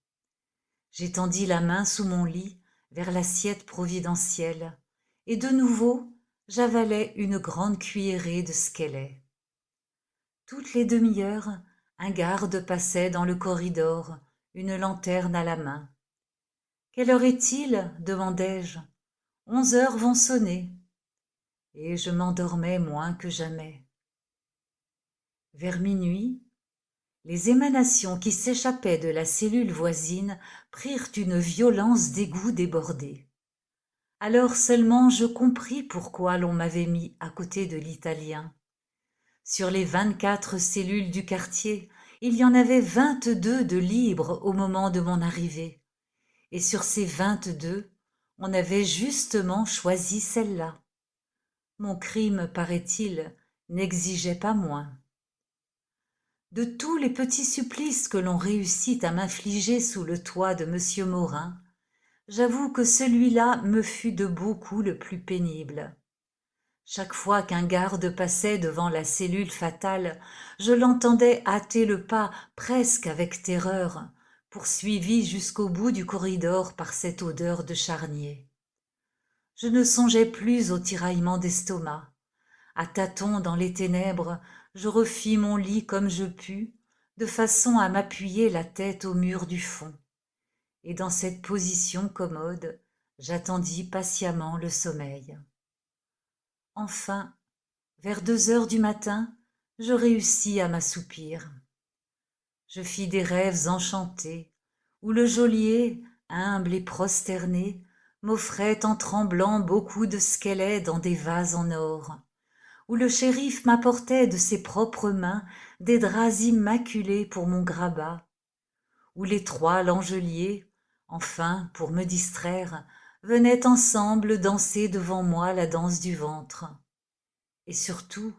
J'étendis la main sous mon lit vers l'assiette providentielle, et de nouveau, j'avalai une grande cuillerée de squelette. Toutes les demi-heures, un garde passait dans le corridor, une lanterne à la main. « Quelle heure est-il » demandai-je. « 11 heures vont sonner. » Et je m'endormais moins que jamais. Vers minuit, les émanations qui s'échappaient de la cellule voisine prirent une violence d'égout débordé. Alors seulement je compris pourquoi l'on m'avait mis à côté de l'Italien. Sur les 24 cellules du quartier, il y en avait 22 de libres au moment de mon arrivée. Et sur ces 22, on avait justement choisi celle-là. Mon crime, paraît-il, n'exigeait pas moins. De tous les petits supplices que l'on réussit à m'infliger sous le toit de M. Morin, j'avoue que celui-là me fut de beaucoup le plus pénible. Chaque fois qu'un garde passait devant la cellule fatale, je l'entendais hâter le pas presque avec terreur, poursuivi jusqu'au bout du corridor par cette odeur de charnier. Je ne songeais plus au tiraillement d'estomac. À tâtons dans les ténèbres, je refis mon lit comme je pus, de façon à m'appuyer la tête au mur du fond. Et dans cette position commode, j'attendis patiemment le sommeil. Enfin, vers 2 heures du matin, je réussis à m'assoupir. Je fis des rêves enchantés, où le geôlier, humble et prosterné, m'offrait en tremblant beaucoup de squelettes dans des vases en or, où le shérif m'apportait de ses propres mains des draps immaculés pour mon grabat, où les 3 langeliers, enfin, pour me distraire, venaient ensemble danser devant moi la danse du ventre. Et surtout,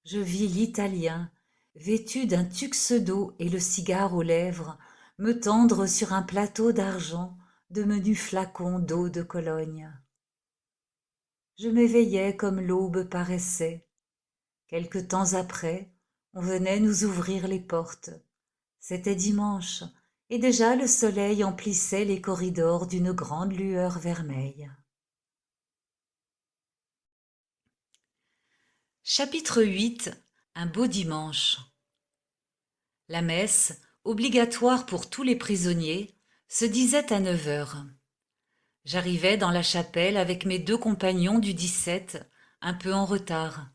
je vis l'Italien, vêtu d'un tuxedo et le cigare aux lèvres, me tendre sur un plateau d'argent de menus flacons d'eau de Cologne. Je m'éveillais comme l'aube paraissait. Quelque temps après, on venait nous ouvrir les portes. C'était dimanche, et déjà le soleil emplissait les corridors d'une grande lueur vermeille. Chapitre 8. Un beau dimanche. La messe, obligatoire pour tous les prisonniers, se disait à 9 heures. J'arrivais dans la chapelle avec mes 2 compagnons du 17, un peu en retard.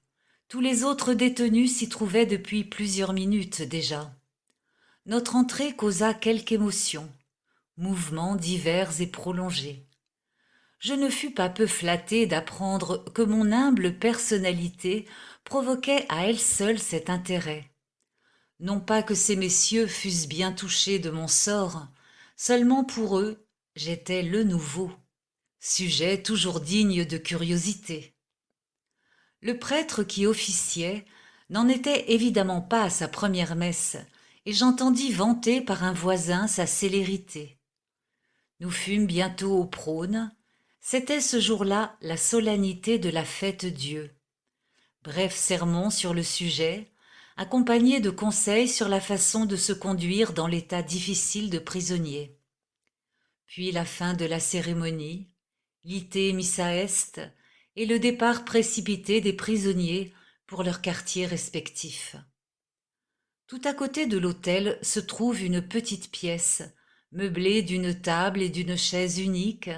Tous les autres détenus s'y trouvaient depuis plusieurs minutes déjà. Notre entrée causa quelque émotion, mouvements divers et prolongés. Je ne fus pas peu flatté d'apprendre que mon humble personnalité provoquait à elle seule cet intérêt. Non pas que ces messieurs fussent bien touchés de mon sort, seulement pour eux, j'étais le nouveau, sujet toujours digne de curiosité. Le prêtre qui officiait n'en était évidemment pas à sa première messe, et j'entendis vanter par un voisin sa célérité. Nous fûmes bientôt au prône. C'était ce jour-là la solennité de la Fête-Dieu. Bref sermon sur le sujet, accompagné de conseils sur la façon de se conduire dans l'état difficile de prisonnier. Puis la fin de la cérémonie, l'ité missa est, et le départ précipité des prisonniers pour leurs quartiers respectifs. Tout à côté de l'autel se trouve une petite pièce, meublée d'une table et d'une chaise unique,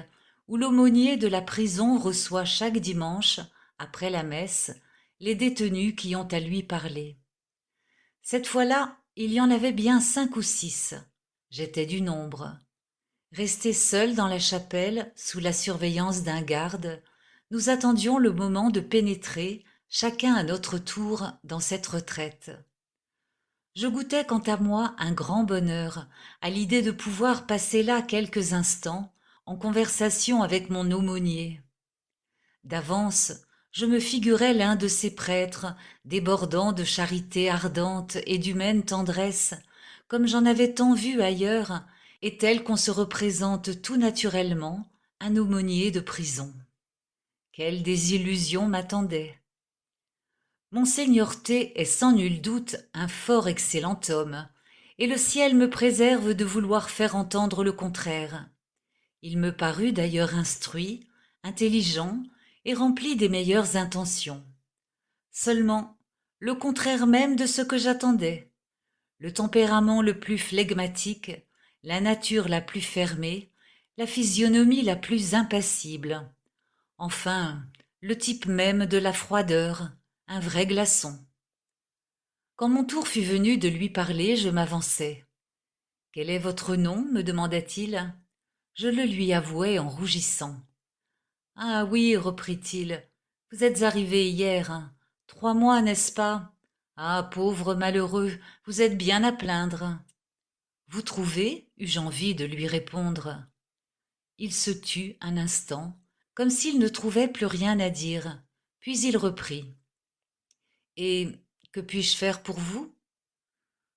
où l'aumônier de la prison reçoit chaque dimanche, après la messe, les détenus qui ont à lui parler. Cette fois-là, il y en avait bien 5 ou 6. J'étais du nombre. Restés seuls dans la chapelle, sous la surveillance d'un garde, nous attendions le moment de pénétrer, chacun à notre tour, dans cette retraite. Je goûtais quant à moi un grand bonheur à l'idée de pouvoir passer là quelques instants en conversation avec mon aumônier. D'avance, je me figurais l'un de ces prêtres, débordant de charité ardente et d'humaine tendresse, comme j'en avais tant vu ailleurs, et tel qu'on se représente tout naturellement un aumônier de prison. Quelle désillusion m'attendait! Monseigneur T est sans nul doute un fort excellent homme, et le ciel me préserve de vouloir faire entendre le contraire. Il me parut d'ailleurs instruit, intelligent et rempli des meilleures intentions. Seulement, le contraire même de ce que j'attendais. Le tempérament le plus flegmatique, la nature la plus fermée, la physionomie la plus impassible. Enfin, le type même de la froideur, un vrai glaçon. Quand mon tour fut venu de lui parler, je m'avançai. « Quel est votre nom » me demanda-t-il. Je le lui avouai en rougissant. « Ah oui, reprit-il, vous êtes arrivé hier. 3 mois, n'est-ce pas? Ah, pauvre malheureux, vous êtes bien à plaindre. » « Vous trouvez » eus-je envie de lui répondre. Il se tut un instant, comme s'il ne trouvait plus rien à dire, puis il reprit. « Et que puis-je faire pour vous?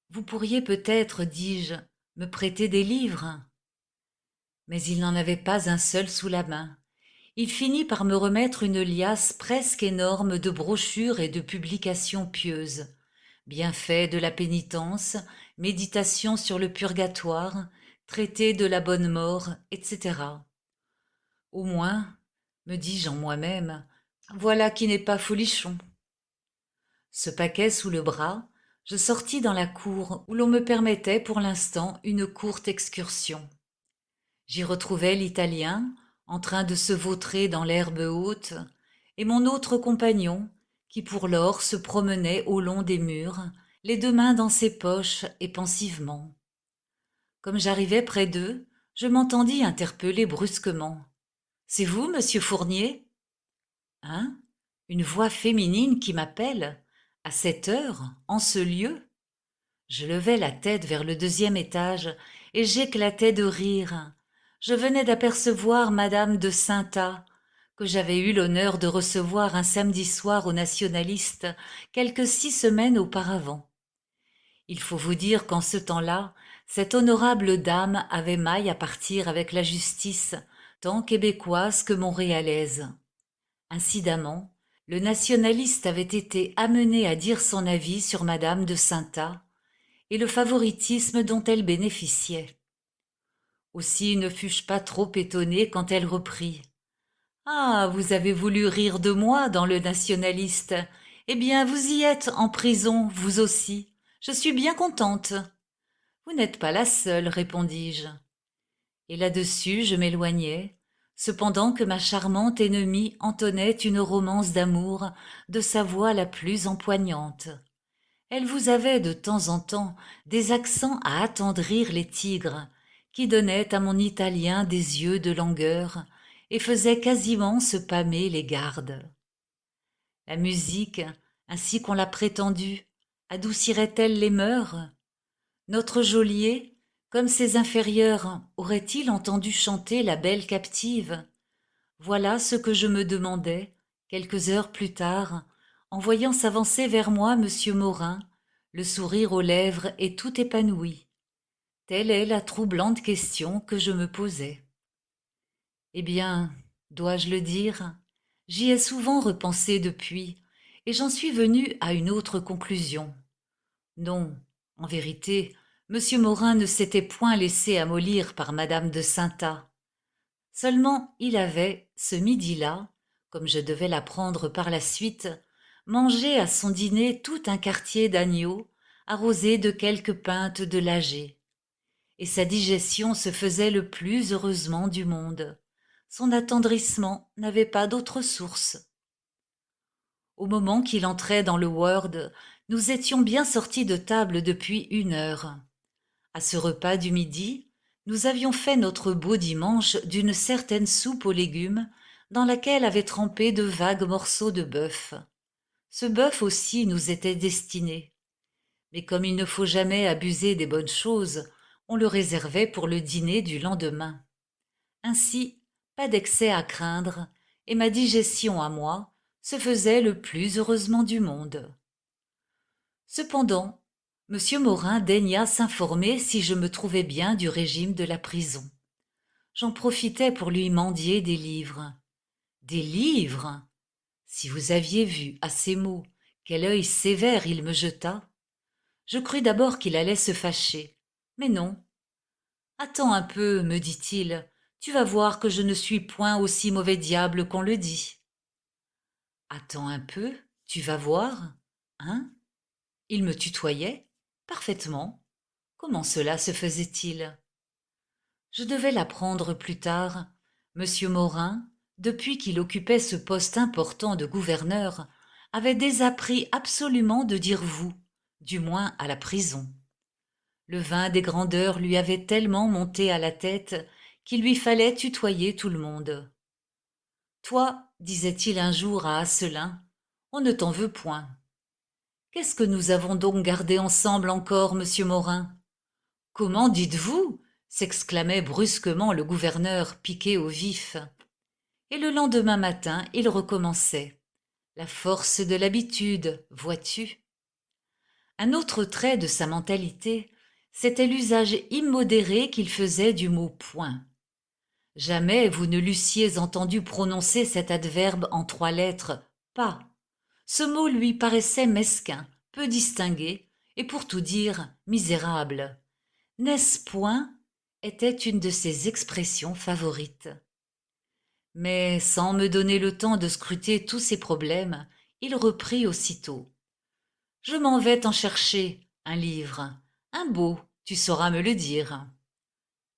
Vous pourriez peut-être, dis-je, me prêter des livres. » Mais il n'en avait pas un seul sous la main. Il finit par me remettre une liasse presque énorme de brochures et de publications pieuses. Bienfaits de la pénitence, méditation sur le purgatoire, traité de la bonne mort, etc. Au moins, me dis-je en moi-même, voilà qui n'est pas folichon. Ce paquet sous le bras, je sortis dans la cour où l'on me permettait pour l'instant une courte excursion. J'y retrouvai l'Italien, en train de se vautrer dans l'herbe haute, et mon autre compagnon, qui pour lors se promenait au long des murs, les 2 mains dans ses poches et pensivement. Comme j'arrivais près d'eux, je m'entendis interpeller brusquement. « C'est vous, monsieur Fournier ?» Hein? Une voix féminine qui m'appelle? À cette heure? En ce lieu? Je levai la tête vers le 2e étage et j'éclatai de rire. Je venais d'apercevoir madame de Saintat, que j'avais eu l'honneur de recevoir un samedi soir au Nationaliste, quelques 6 semaines auparavant. Il faut vous dire qu'en ce temps-là, cette honorable dame avait maille à partir avec la justice, tant québécoise que montréalaise. Incidemment, le nationaliste avait été amené à dire son avis sur madame de Saintat et le favoritisme dont elle bénéficiait. Aussi ne fus-je pas trop étonné quand elle reprit. « Ah, vous avez voulu rire de moi dans le nationaliste. Eh bien, vous y êtes, en prison, vous aussi. Je suis bien contente. »« Vous n'êtes pas la seule, répondis-je. Et là-dessus, je m'éloignai, cependant que ma charmante ennemie entonnait une romance d'amour de sa voix la plus empoignante. Elle vous avait de temps en temps des accents à attendrir les tigres, qui donnaient à mon italien des yeux de langueur et faisaient quasiment se pâmer les gardes. La musique, ainsi qu'on l'a prétendu, adoucirait-elle les mœurs? Notre geôlier, comme ses inférieurs, aurait-il entendu chanter la belle captive? Voilà ce que je me demandais, quelques heures plus tard, en voyant s'avancer vers moi monsieur Morin, le sourire aux lèvres et tout épanoui. Telle est la troublante question que je me posais. Eh bien, dois-je le dire, j'y ai souvent repensé depuis, et j'en suis venu à une autre conclusion. Non, en vérité, monsieur Morin ne s'était point laissé amollir par madame de Saintat. Seulement il avait, ce midi-là, comme je devais l'apprendre par la suite, mangé à son dîner tout un quartier d'agneau, arrosé de quelques pintes de lager. Et sa digestion se faisait le plus heureusement du monde. Son attendrissement n'avait pas d'autre source. Au moment qu'il entrait dans le Word, nous étions bien sortis de table depuis 1 heure. À ce repas du midi, Nous avions fait notre beau dimanche d'une certaine soupe aux légumes dans laquelle avaient trempé de vagues morceaux de bœuf. Ce bœuf aussi nous était destiné. Mais comme il ne faut jamais abuser des bonnes choses, on le réservait pour le dîner du lendemain. Ainsi, pas d'excès à craindre, et ma digestion à moi se faisait le plus heureusement du monde. Cependant, M. Morin daigna s'informer si je me trouvais bien du régime de la prison. J'en profitais pour lui mendier des livres. Des livres! Si vous aviez vu, à ces mots, quel œil sévère il me jeta! Je crus d'abord qu'il allait se fâcher, mais non. Attends un peu, me dit-il, tu vas voir que je ne suis point aussi mauvais diable qu'on le dit. Attends un peu, tu vas voir, hein? Il me tutoyait, parfaitement. Comment cela se faisait-il? Je devais l'apprendre plus tard. Monsieur Morin, depuis qu'il occupait ce poste important de gouverneur, avait désappris absolument de dire vous, du moins à la prison. Le vin des grandeurs lui avait tellement monté à la tête qu'il lui fallait tutoyer tout le monde. Toi, disait-il un jour à Asselin, on ne t'en veut point. Qu'est-ce que nous avons donc gardé ensemble encore, monsieur Morin? Comment dites-vous? S'exclamait brusquement le gouverneur, piqué au vif. Et le lendemain matin, il recommençait. La force de l'habitude, vois-tu? Un autre trait de sa mentalité, c'était l'usage immodéré qu'il faisait du mot point. Jamais vous ne l'eussiez entendu prononcer cet adverbe en 3 lettres, pas. Ce mot lui paraissait mesquin, peu distingué, et pour tout dire, misérable. N'est-ce point était une de ses expressions favorites. Mais sans me donner le temps de scruter tous ses problèmes, il reprit aussitôt. Je m'en vais t'en chercher un livre, un beau, tu sauras me le dire.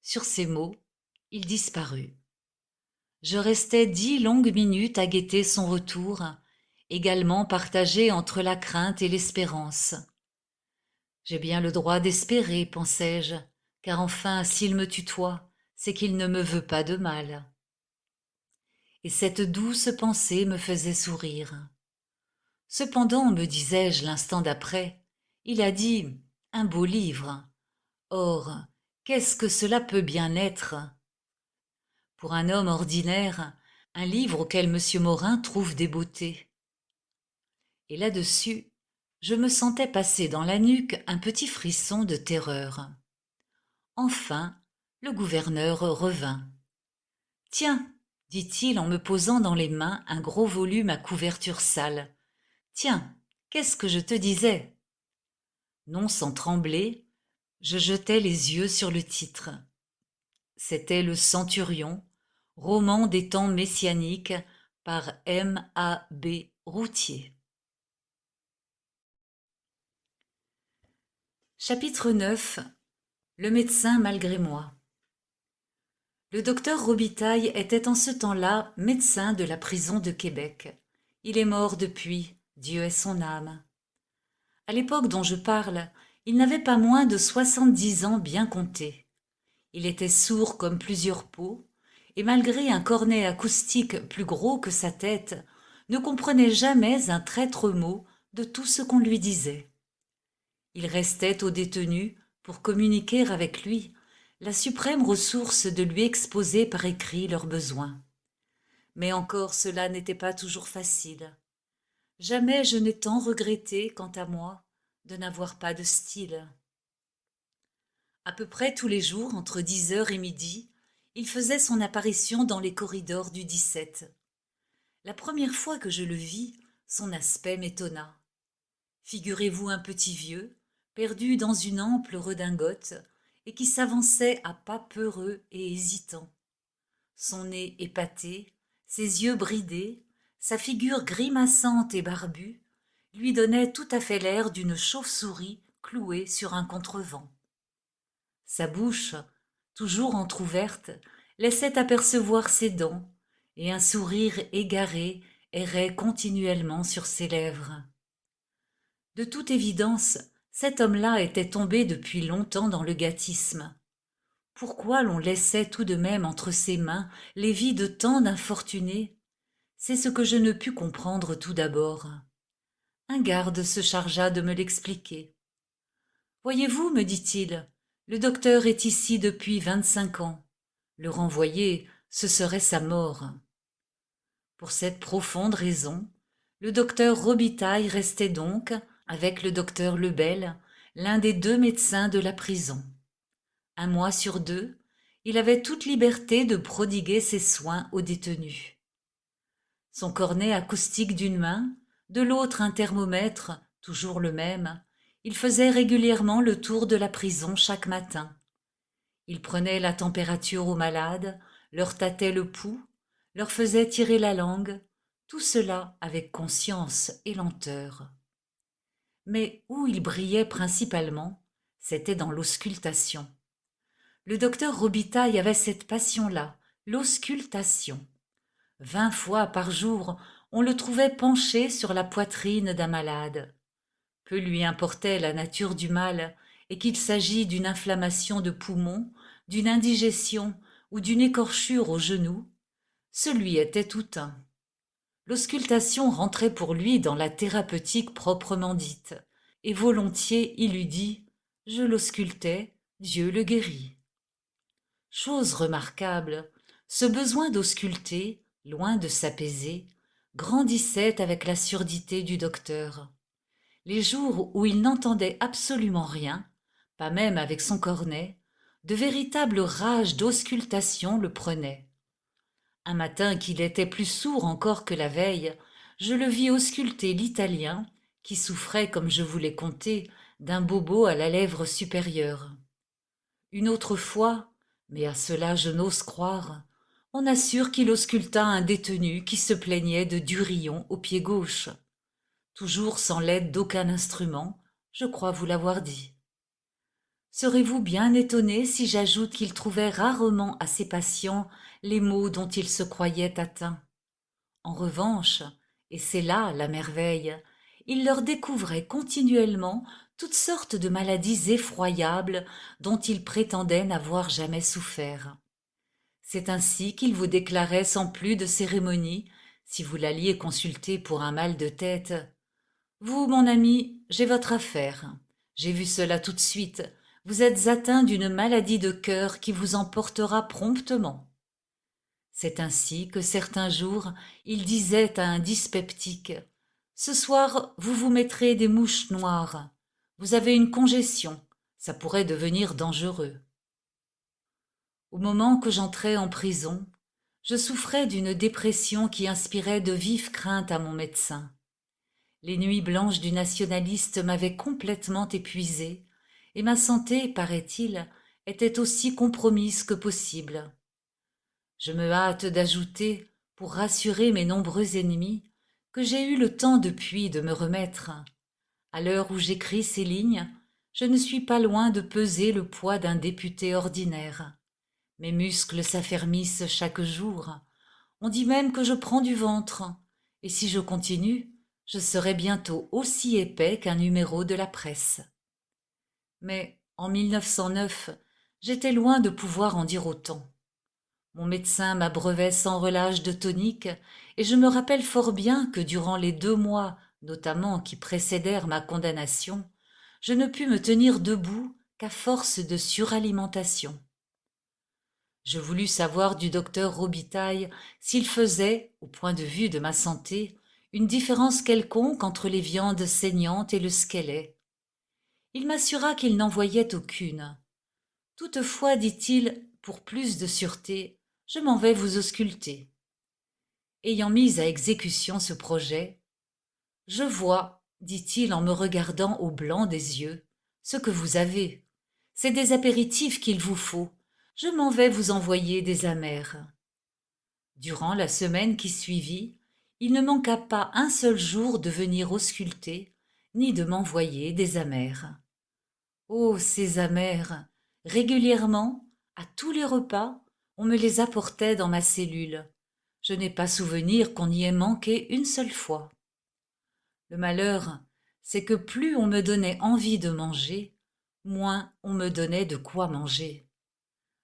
Sur ces mots, il disparut. Je restai 10 longues minutes à guetter son retour, également partagé entre la crainte et l'espérance. J'ai bien le droit d'espérer, pensai-je, car enfin, s'il me tutoie, c'est qu'il ne me veut pas de mal. Et cette douce pensée me faisait sourire. Cependant, me disais-je l'instant d'après, il a dit « un beau livre ». Or, qu'est-ce que cela peut bien être? Pour un homme ordinaire, un livre auquel M. Morin trouve des beautés. Et là-dessus, je me sentais passer dans la nuque un petit frisson de terreur. Enfin, le gouverneur revint. « Tiens, dit-il en me posant dans les mains un gros volume à couverture sale. Tiens, qu'est-ce que je te disais? Non sans trembler, je jetai les yeux sur le titre. C'était Le Centurion, roman des temps messianiques par M.A.B. Routhier. Chapitre 9. Le médecin malgré moi. Le docteur Robitaille était en ce temps-là médecin de la prison de Québec. Il est mort depuis, Dieu ait son âme. À l'époque dont je parle, il n'avait pas moins de 70 ans bien comptés. Il était sourd comme plusieurs pots, et malgré un cornet acoustique plus gros que sa tête, ne comprenait jamais un traître mot de tout ce qu'on lui disait. Il restait au détenu, pour communiquer avec lui, la suprême ressource de lui exposer par écrit leurs besoins. Mais encore cela n'était pas toujours facile. Jamais je n'ai tant regretté, quant à moi, de n'avoir pas de style. À peu près tous les jours, entre 10 heures et midi, il faisait son apparition dans les corridors du 17. La première fois que je le vis, son aspect m'étonna. Figurez-vous un petit vieux, perdu dans une ample redingote, et qui s'avançait à pas peureux et hésitants. Son nez épaté, ses yeux bridés, sa figure grimaçante et barbue, lui donnaient tout à fait l'air d'une chauve-souris clouée sur un contrevent. Sa bouche, toujours entr'ouverte, laissait apercevoir ses dents, et un sourire égaré errait continuellement sur ses lèvres. De toute évidence, cet homme-là était tombé depuis longtemps dans le gâtisme. pourquoi l'on laissait tout de même entre ses mains les vies de tant d'infortunés? C'est ce que je ne pus comprendre tout d'abord. Un garde se chargea de me l'expliquer. Voyez-vous, me dit-il, le docteur est ici depuis 25 ans. Le renvoyer, ce serait sa mort. Pour cette profonde raison, le docteur Robitaille restait donc, avec le docteur Lebel, l'un des 2 médecins de la prison. 1 mois sur 2, il avait toute liberté de prodiguer ses soins aux détenus. Son cornet acoustique d'une main, de l'autre un thermomètre, toujours le même, il faisait régulièrement le tour de la prison chaque matin. Il prenait la température aux malades, leur tâtait le pouls, leur faisait tirer la langue, tout cela avec conscience et lenteur. Mais où il brillait principalement, c'était dans l'auscultation. Le docteur Robitaille avait cette passion-là, l'auscultation. 20 fois par jour, on le trouvait penché sur la poitrine d'un malade. Peu lui importait la nature du mal, et qu'il s'agit d'une inflammation de poumon, d'une indigestion ou d'une écorchure au genou, ce lui était tout un. L'auscultation rentrait pour lui dans la thérapeutique proprement dite, et volontiers il eût dit « Je l'auscultais, Dieu le guérit ». Chose remarquable, ce besoin d'ausculter, loin de s'apaiser, grandissait avec la surdité du docteur. Les jours où il n'entendait absolument rien, pas même avec son cornet, de véritables rages d'auscultation le prenaient. Un matin qu'il était plus sourd encore que la veille, je le vis ausculter l'Italien, qui souffrait, comme je vous l'ai conté, d'un bobo à la lèvre supérieure. Une autre fois, mais à cela je n'ose croire, on assure qu'il ausculta un détenu qui se plaignait de durillon au pied gauche. Toujours sans l'aide d'aucun instrument, je crois vous l'avoir dit. Serez-vous bien étonné si j'ajoute qu'il trouvait rarement à ses patients les maux dont il se croyait atteint? En revanche, et c'est là la merveille, il leur découvrait continuellement toutes sortes de maladies effroyables dont ils prétendaient n'avoir jamais souffert. C'est ainsi qu'il vous déclarait sans plus de cérémonie, si vous l'alliez consulter pour un mal de tête. Vous, mon ami, j'ai votre affaire. J'ai vu cela tout de suite. Vous êtes atteint d'une maladie de cœur qui vous emportera promptement. C'est ainsi que certains jours, il disait à un dyspeptique « Ce soir, vous vous mettrez des mouches noires. Vous avez une congestion. Ça pourrait devenir dangereux. » Au moment que j'entrais en prison, je souffrais d'une dépression qui inspirait de vives craintes à mon médecin. Les nuits blanches du nationaliste m'avaient complètement épuisée, et ma santé, paraît-il, était aussi compromise que possible. Je me hâte d'ajouter, pour rassurer mes nombreux ennemis, que j'ai eu le temps depuis de me remettre. À l'heure où j'écris ces lignes, je ne suis pas loin de peser le poids d'un député ordinaire. Mes muscles s'affermissent chaque jour. On dit même que je prends du ventre, et si je continue, je serai bientôt aussi épais qu'un numéro de la presse. Mais en 1909, j'étais loin de pouvoir en dire autant. Mon médecin m'abreuvait sans relâche de tonique, et je me rappelle fort bien que durant les 2 mois, notamment qui précédèrent ma condamnation, je ne pus me tenir debout qu'à force de suralimentation. Je voulus savoir du docteur Robitaille s'il faisait, au point de vue de ma santé, une différence quelconque entre les viandes saignantes et le squelette. Il m'assura qu'il n'en voyait aucune. Toutefois, dit-il, pour plus de sûreté, je m'en vais vous ausculter. Ayant mis à exécution ce projet, je vois, dit-il en me regardant au blanc des yeux, ce que vous avez. C'est des apéritifs qu'il vous faut. Je m'en vais vous envoyer des amers. Durant la semaine qui suivit, il ne manqua pas un seul jour de venir ausculter, ni de m'envoyer des amers. Oh, ces amers! Régulièrement, à tous les repas, on me les apportait dans ma cellule. Je n'ai pas souvenir qu'on y ait manqué une seule fois. Le malheur, c'est que plus on me donnait envie de manger, moins on me donnait de quoi manger.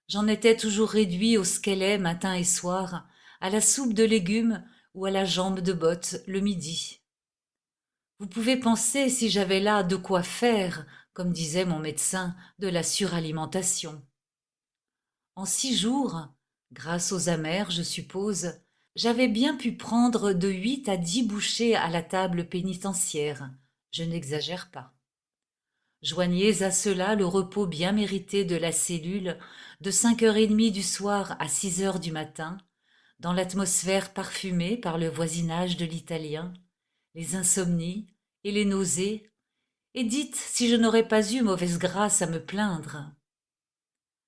J'en étais toujours réduit au squelette matin et soir, à la soupe de légumes ou à la jambe de botte le midi. Vous pouvez penser si j'avais là de quoi faire, comme disait mon médecin, de la suralimentation. En 6 jours, grâce aux amers, je suppose, j'avais bien pu prendre de 8 à 10 bouchées à la table pénitentiaire. Je n'exagère pas. Joignez à cela le repos bien mérité de la cellule de 5h30 du soir à 6 heures du matin, dans l'atmosphère parfumée par le voisinage de l'italien, les insomnies et les nausées, et dites si je n'aurais pas eu mauvaise grâce à me plaindre.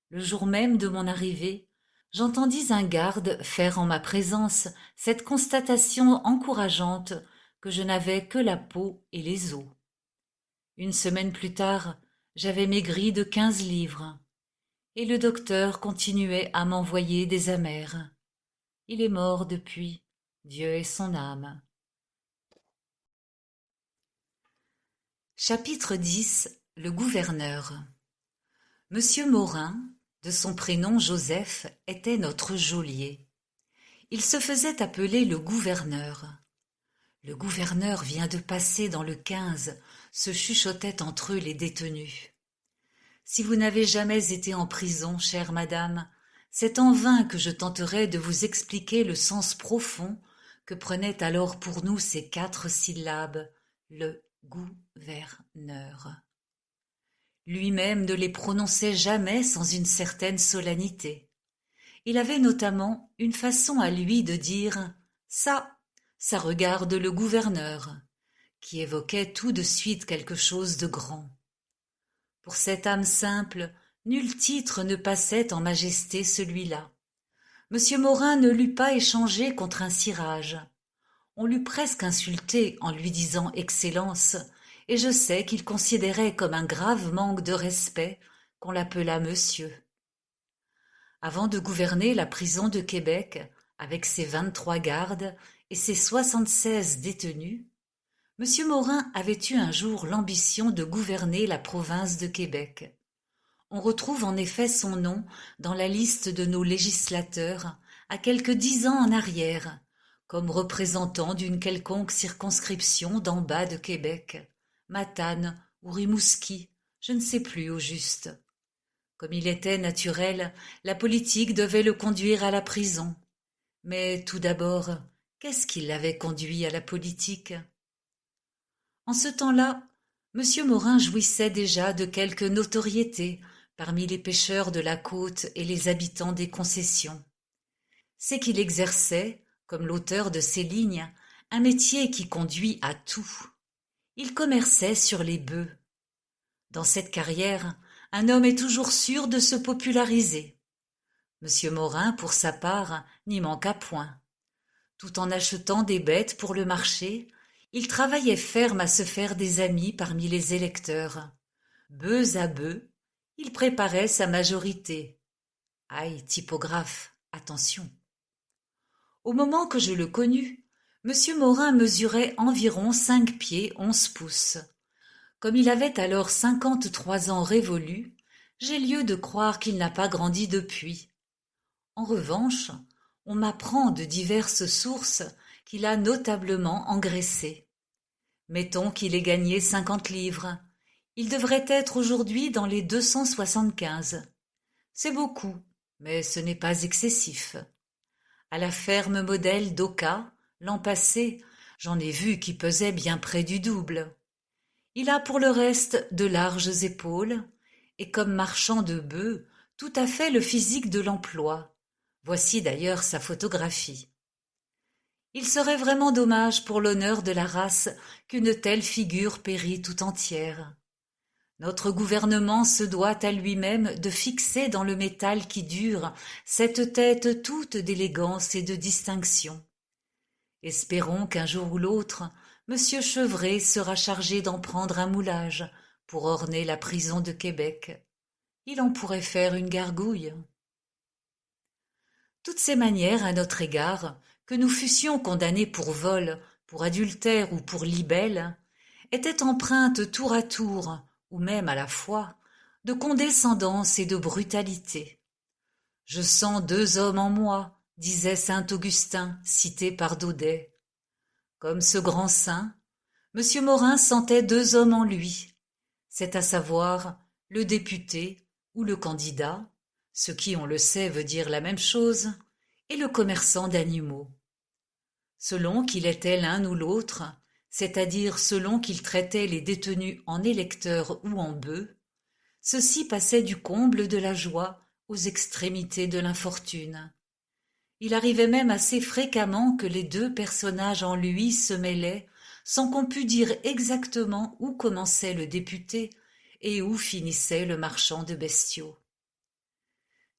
Le jour même de mon arrivée, j'entendis un garde faire en ma présence cette constatation encourageante que je n'avais que la peau et les os. Une semaine plus tard, j'avais maigri de 15 livres, et le docteur continuait à m'envoyer des amers. Il est mort depuis, Dieu ait son âme. Chapitre 10. Le gouverneur. Monsieur Morin, de son prénom Joseph, était notre geôlier. Il se faisait appeler le gouverneur. Le gouverneur vient de passer dans le 15, se chuchotaient entre eux les détenus. Si vous n'avez jamais été en prison, chère madame, c'est en vain que je tenterai de vous expliquer le sens profond que prenaient alors pour nous ces 4 syllabes, le gouverneur. Lui-même ne les prononçait jamais sans une certaine solennité. Il avait notamment une façon à lui de dire « ça regarde le gouverneur », qui évoquait tout de suite quelque chose de grand. Pour cette âme simple, nul titre ne passait en majesté celui-là. Monsieur Morin ne l'eût pas échangé contre un cirage. On l'eût presque insulté en lui disant Excellence, et je sais qu'il considérait comme un grave manque de respect qu'on l'appelât monsieur. Avant de gouverner la prison de Québec, avec ses 23 gardes et ses 76 détenus, monsieur Morin avait eu un jour l'ambition de gouverner la province de Québec. On retrouve en effet son nom dans la liste de nos législateurs à quelque 10 ans en arrière, comme représentant d'une quelconque circonscription d'en bas de Québec, Matane ou Rimouski, je ne sais plus au juste. Comme il était naturel, la politique devait le conduire à la prison. Mais tout d'abord, qu'est-ce qui l'avait conduit à la politique? En ce temps-là, monsieur Morin jouissait déjà de quelque notoriété parmi les pêcheurs de la côte et les habitants des concessions. C'est qu'il exerçait, comme l'auteur de ces lignes, un métier qui conduit à tout. Il commerçait sur les bœufs. Dans cette carrière, un homme est toujours sûr de se populariser. Monsieur Morin, pour sa part, n'y manqua point. Tout en achetant des bêtes pour le marché, il travaillait ferme à se faire des amis parmi les électeurs. Bœufs à bœufs, il préparait sa majorité. Aïe, typographe, attention. Au moment que je le connus, monsieur Morin mesurait environ 5 pieds 11 pouces. Comme il avait alors 53 ans révolus, j'ai lieu de croire qu'il n'a pas grandi depuis. En revanche, on m'apprend de diverses sources qu'il a notablement engraissé. Mettons qu'il ait gagné 50 livres. Il devrait être aujourd'hui dans les 275. C'est beaucoup, mais ce n'est pas excessif. À la ferme modèle d'Oka, l'an passé, j'en ai vu qui pesait bien près du double. Il a pour le reste de larges épaules, et comme marchand de bœufs, tout à fait le physique de l'emploi. Voici d'ailleurs sa photographie. Il serait vraiment dommage pour l'honneur de la race qu'une telle figure pérît tout entière. Notre gouvernement se doit à lui-même de fixer dans le métal qui dure cette tête toute d'élégance et de distinction. Espérons qu'un jour ou l'autre, monsieur Chevret sera chargé d'en prendre un moulage pour orner la prison de Québec. Il en pourrait faire une gargouille. Toutes ces manières à notre égard, que nous fussions condamnés pour vol, pour adultère ou pour libelle, étaient empreintes tour à tour, ou même à la fois, de condescendance et de brutalité. Je sens deux hommes en moi, disait saint Augustin, cité par Daudet. Comme ce grand saint, Monsieur Morin sentait deux hommes en lui, c'est à savoir le député ou le candidat, ce qui, on le sait, veut dire la même chose, et le commerçant d'animaux. Selon qu'il était l'un ou l'autre, c'est-à-dire selon qu'il traitait les détenus en électeurs ou en bœufs, ceux-ci passaient du comble de la joie aux extrémités de l'infortune. Il arrivait même assez fréquemment que les deux personnages en lui se mêlaient, sans qu'on pût dire exactement où commençait le député et où finissait le marchand de bestiaux.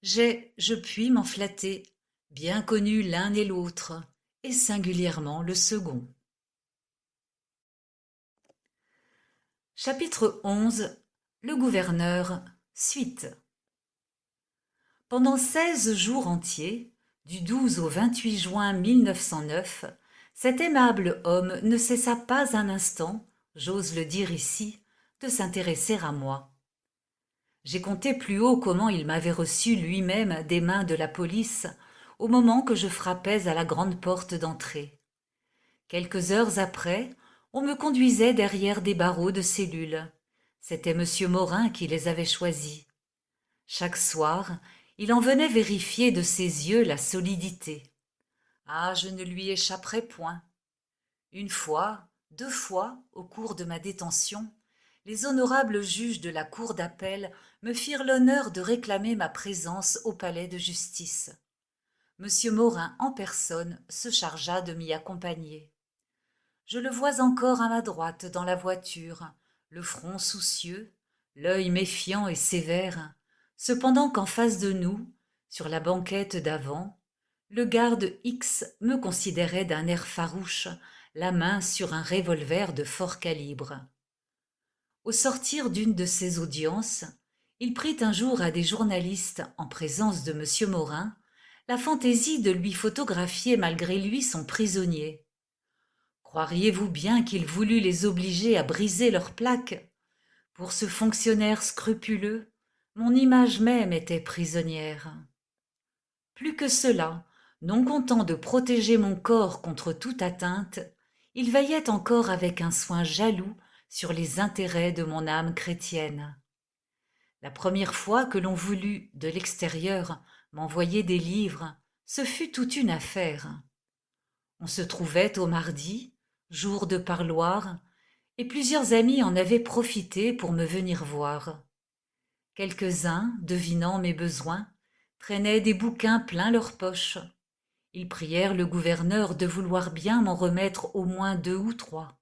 Je puis m'en flatter, bien connu l'un et l'autre, et singulièrement le second. Chapitre 11. Le gouverneur, suite. Pendant 16 jours entiers, du 12 au 28 juin 1909, cet aimable homme ne cessa pas un instant, j'ose le dire ici, de s'intéresser à moi. J'ai compté plus haut comment il m'avait reçu lui-même des mains de la police au moment que je frappais à la grande porte d'entrée. Quelques heures après, on me conduisait derrière des barreaux de cellule. C'était M. Morin qui les avait choisis. Chaque soir, il en venait vérifier de ses yeux la solidité. Ah, je ne lui échapperai point. Une fois, 2 fois, au cours de ma détention, les honorables juges de la cour d'appel me firent l'honneur de réclamer ma présence au palais de justice. Monsieur Morin en personne se chargea de m'y accompagner. Je le vois encore à ma droite dans la voiture, le front soucieux, l'œil méfiant et sévère, cependant qu'en face de nous, sur la banquette d'avant, le garde X me considérait d'un air farouche, la main sur un revolver de fort calibre. Au sortir d'une de ces audiences, il prit un jour à des journalistes, en présence de M. Morin, la fantaisie de lui photographier malgré lui son prisonnier. Croiriez-vous bien qu'il voulut les obliger à briser leurs plaques? Pour ce fonctionnaire scrupuleux, mon image même était prisonnière. Plus que cela, non content de protéger mon corps contre toute atteinte, il veillait encore avec un soin jaloux sur les intérêts de mon âme chrétienne. La première fois que l'on voulut, de l'extérieur, m'envoyer des livres, ce fut toute une affaire. On se trouvait au mardi, jour de parloir, et plusieurs amis en avaient profité pour me venir voir. Quelques-uns, devinant mes besoins, traînaient des bouquins plein leurs poches. Ils prièrent le gouverneur de vouloir bien m'en remettre au moins 2 ou 3.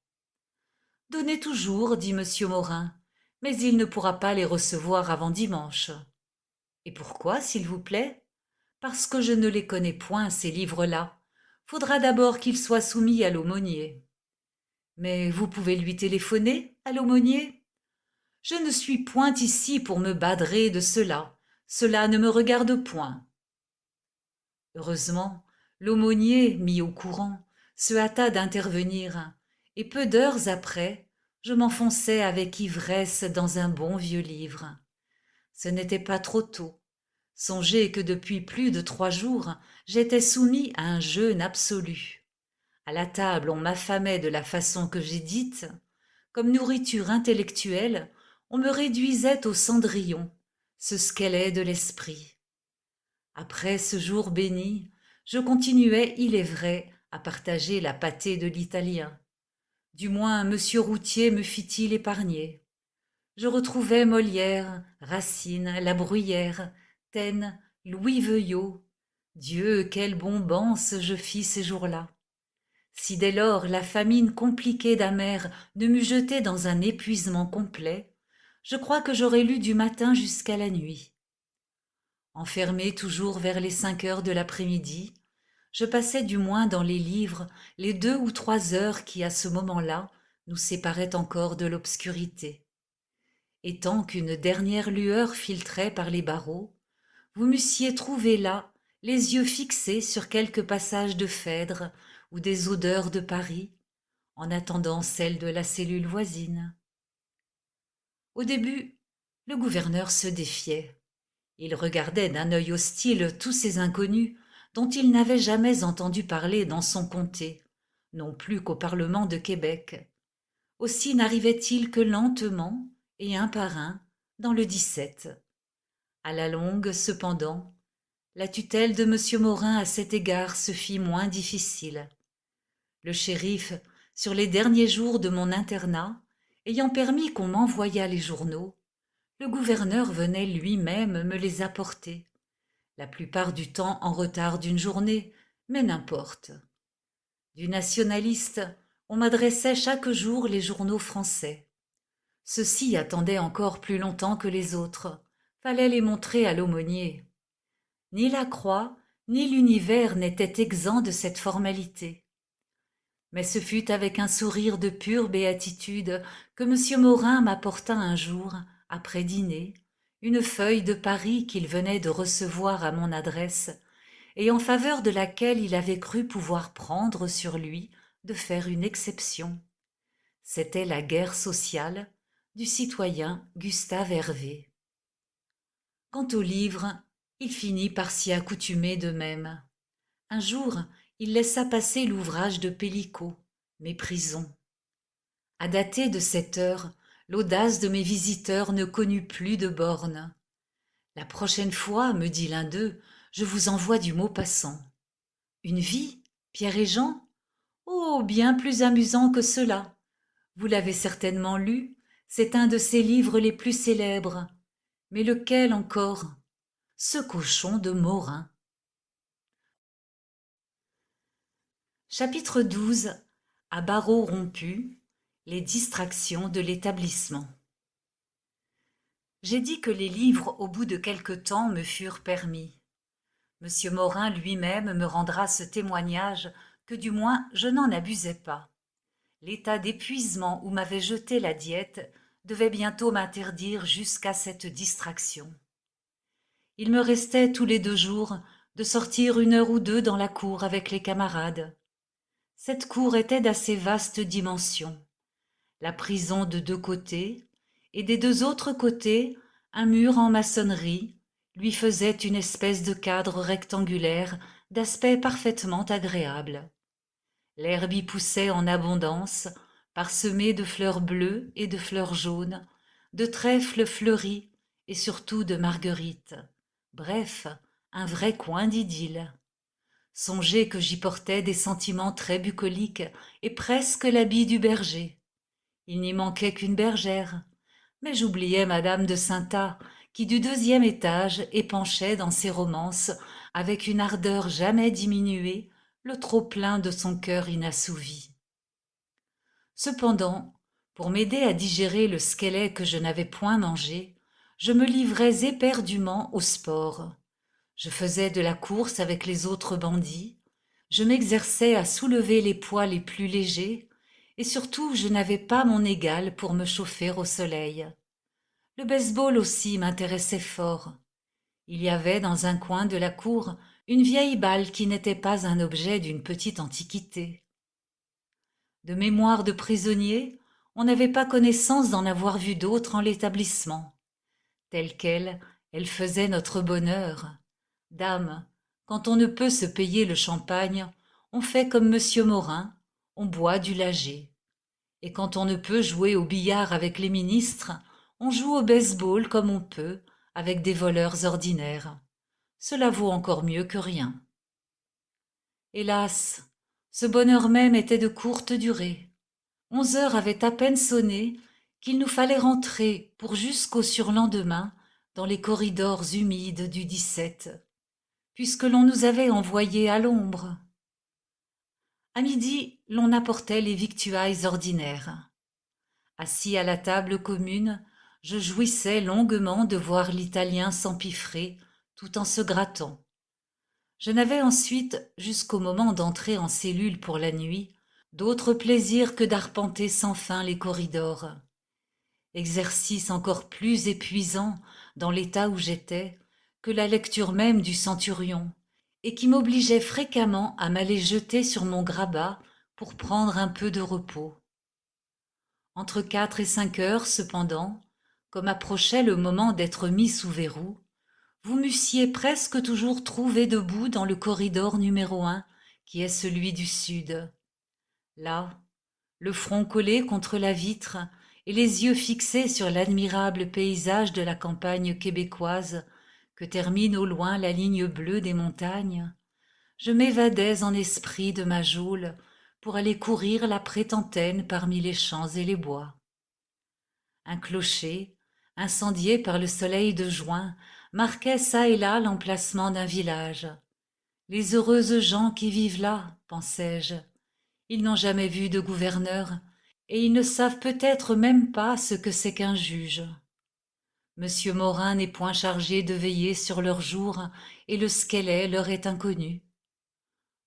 « Donnez toujours, dit M. Morin, mais il ne pourra pas les recevoir avant dimanche. »« Et pourquoi, s'il vous plaît ? » ?»« Parce que je ne les connais point, ces livres-là. Faudra d'abord qu'ils soient soumis à l'aumônier. »« Mais vous pouvez lui téléphoner, à l'aumônier ? » ?»« Je ne suis point ici pour me badrer de cela. Cela ne me regarde point. » Heureusement, l'aumônier, mis au courant, se hâta d'intervenir, et peu d'heures après, je m'enfonçais avec ivresse dans un bon vieux livre. Ce n'était pas trop tôt. Songez que depuis plus de 3 jours, j'étais soumis à un jeûne absolu. À la table, on m'affamait de la façon que j'ai dite. Comme nourriture intellectuelle, on me réduisait au cendrillon, ce squelette de l'esprit. Après ce jour béni, je continuais, il est vrai, à partager la pâtée de l'italien. Du moins, monsieur Routier me fit-il épargner. Je retrouvais Molière, Racine, La Bruyère, Taine, Louis Veuillot. Dieu, quelle bombance je fis ces jours-là! Si dès lors la famine compliquée d'amère ne m'eût jeté dans un épuisement complet, je crois que j'aurais lu du matin jusqu'à la nuit. Enfermé toujours vers les 5 heures de l'après-midi, je passais du moins dans les livres les 2 ou 3 heures qui, à ce moment-là, nous séparaient encore de l'obscurité. Et tant qu'une dernière lueur filtrait par les barreaux, vous m'eussiez trouvé là, les yeux fixés sur quelque passage de Phèdre ou des odeurs de Paris, en attendant celle de la cellule voisine. Au début, le gouverneur se défiait. Il regardait d'un œil hostile tous ces inconnus dont il n'avait jamais entendu parler dans son comté, non plus qu'au Parlement de Québec. Aussi n'arrivait-il que lentement, et un par un, dans le 17. À la longue, cependant, la tutelle de M. Morin à cet égard se fit moins difficile. Le shérif, sur les derniers jours de mon internat, ayant permis qu'on m'envoyât les journaux, le gouverneur venait lui-même me les apporter, la plupart du temps en retard d'une journée, mais n'importe. Du nationaliste, on m'adressait chaque jour les journaux français. Ceux-ci attendaient encore plus longtemps que les autres. Fallait les montrer à l'aumônier. Ni la Croix, ni l'Univers n'étaient exempts de cette formalité. Mais ce fut avec un sourire de pure béatitude que M. Morin m'apporta un jour, après dîner, une feuille de Paris qu'il venait de recevoir à mon adresse, et en faveur de laquelle il avait cru pouvoir prendre sur lui de faire une exception. C'était la guerre sociale du citoyen Gustave Hervé. Quant au livre, il finit par s'y accoutumer de même. Un jour, il laissa passer l'ouvrage de Pellicot, Méprisons. À dater de cette heure, l'audace de mes visiteurs ne connut plus de bornes. La prochaine fois, me dit l'un d'eux, je vous envoie du Maupassant. Une vie, Pierre et Jean? Oh, bien plus amusant que cela. Vous l'avez certainement lu, c'est un de ses livres les plus célèbres. Mais lequel encore? Ce cochon de Morin. Chapitre 12. À barreaux rompus, les distractions de l'établissement. J'ai dit que les livres, au bout de quelque temps, me furent permis. Monsieur Morin lui-même me rendra ce témoignage que du moins je n'en abusais pas. L'état d'épuisement où m'avait jeté la diète devait bientôt m'interdire jusqu'à cette distraction. Il me restait tous les 2 jours de sortir 1 heure ou 2 dans la cour avec les camarades. Cette cour était d'assez vaste dimension. La prison de 2 côtés, et des 2 autres côtés, un mur en maçonnerie, lui faisait une espèce de cadre rectangulaire d'aspect parfaitement agréable. L'herbe y poussait en abondance, parsemée de fleurs bleues et de fleurs jaunes, de trèfles fleuris et surtout de marguerites. Bref, un vrai coin d'idylle. Songez que j'y portais des sentiments très bucoliques et presque l'habit du berger. Il n'y manquait qu'une bergère, mais j'oubliais Madame de Saintat, qui du 2e étage épanchait dans ses romances, avec une ardeur jamais diminuée, le trop-plein de son cœur inassouvi. Cependant, pour m'aider à digérer le squelette que je n'avais point mangé, je me livrais éperdument au sport. Je faisais de la course avec les autres bandits, je m'exerçais à soulever les poids les plus légers, et surtout je n'avais pas mon égal pour me chauffer au soleil. Le baseball aussi m'intéressait fort. Il y avait dans un coin de la cour une vieille balle qui n'était pas un objet d'une petite antiquité. De mémoire de prisonnier, on n'avait pas connaissance d'en avoir vu d'autres en l'établissement. Telle qu'elle, elle faisait notre bonheur. Dame, quand on ne peut se payer le champagne, on fait comme Monsieur Morin, on boit du Lager. Et quand on ne peut jouer au billard avec les ministres, on joue au baseball comme on peut, avec des voleurs ordinaires. Cela vaut encore mieux que rien. Hélas, ce bonheur même était de courte durée. 11 heures avaient à peine sonné qu'il nous fallait rentrer pour jusqu'au surlendemain dans les corridors humides du 17, puisque l'on nous avait envoyés à l'ombre. À midi, l'on apportait les victuailles ordinaires. Assis à la table commune, je jouissais longuement de voir l'Italien s'empiffrer tout en se grattant. Je n'avais ensuite, jusqu'au moment d'entrer en cellule pour la nuit, d'autre plaisir que d'arpenter sans fin les corridors. Exercice encore plus épuisant, dans l'état où j'étais, que la lecture même du Centurion, et qui m'obligeait fréquemment à m'aller jeter sur mon grabat pour prendre un peu de repos. Entre 4 et 5 heures, cependant, comme approchait le moment d'être mis sous verrou, vous m'eussiez presque toujours trouvé debout dans le corridor numéro 1, qui est celui du sud. Là, le front collé contre la vitre et les yeux fixés sur l'admirable paysage de la campagne québécoise que termine au loin la ligne bleue des montagnes, je m'évadais en esprit de ma geôle pour aller courir la prétentaine parmi les champs et les bois. Un clocher, incendié par le soleil de juin, marquait çà et là l'emplacement d'un village. Les heureuses gens qui vivent là, pensais-je, ils n'ont jamais vu de gouverneur, et ils ne savent peut-être même pas ce que c'est qu'un juge. Monsieur Morin n'est point chargé de veiller sur leurs jours, et le squelette leur est inconnu.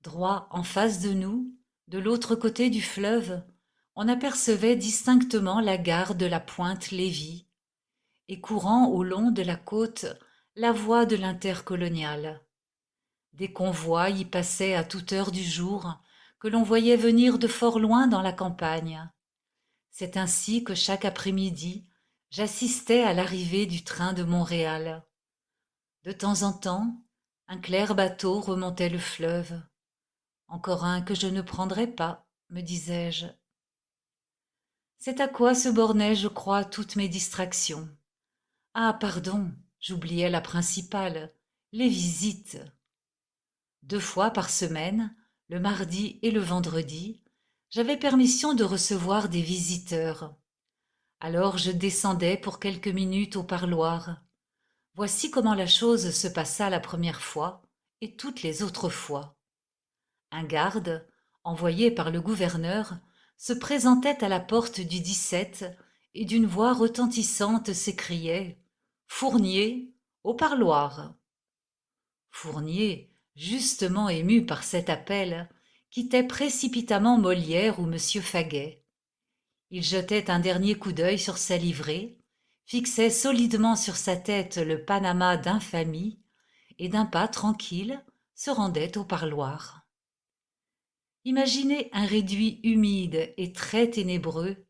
Droit en face de nous, de l'autre côté du fleuve, on apercevait distinctement la gare de la Pointe-Lévis, et courant au long de la côte, la voie de l'intercolonial. Des convois y passaient à toute heure du jour, que l'on voyait venir de fort loin dans la campagne. C'est ainsi que chaque après-midi, j'assistais à l'arrivée du train de Montréal. De temps en temps, un clair bateau remontait le fleuve. Encore un que je ne prendrais pas, me disais-je. C'est à quoi se bornaient, je crois, toutes mes distractions. Ah, pardon, j'oubliais la principale, les visites. 2 fois par semaine, le mardi et le vendredi, j'avais permission de recevoir des visiteurs. Alors je descendais pour quelques minutes au parloir. Voici comment la chose se passa la première fois et toutes les autres fois. Un garde, envoyé par le gouverneur, se présentait à la porte du 17 et d'une voix retentissante s'écriait « Fournier, au parloir !» Fournier, justement ému par cet appel, quittait précipitamment Molière ou monsieur Faguet. Il jetait un dernier coup d'œil sur sa livrée, fixait solidement sur sa tête le panama d'infamie et d'un pas tranquille se rendait au parloir. Imaginez un réduit humide et très ténébreux,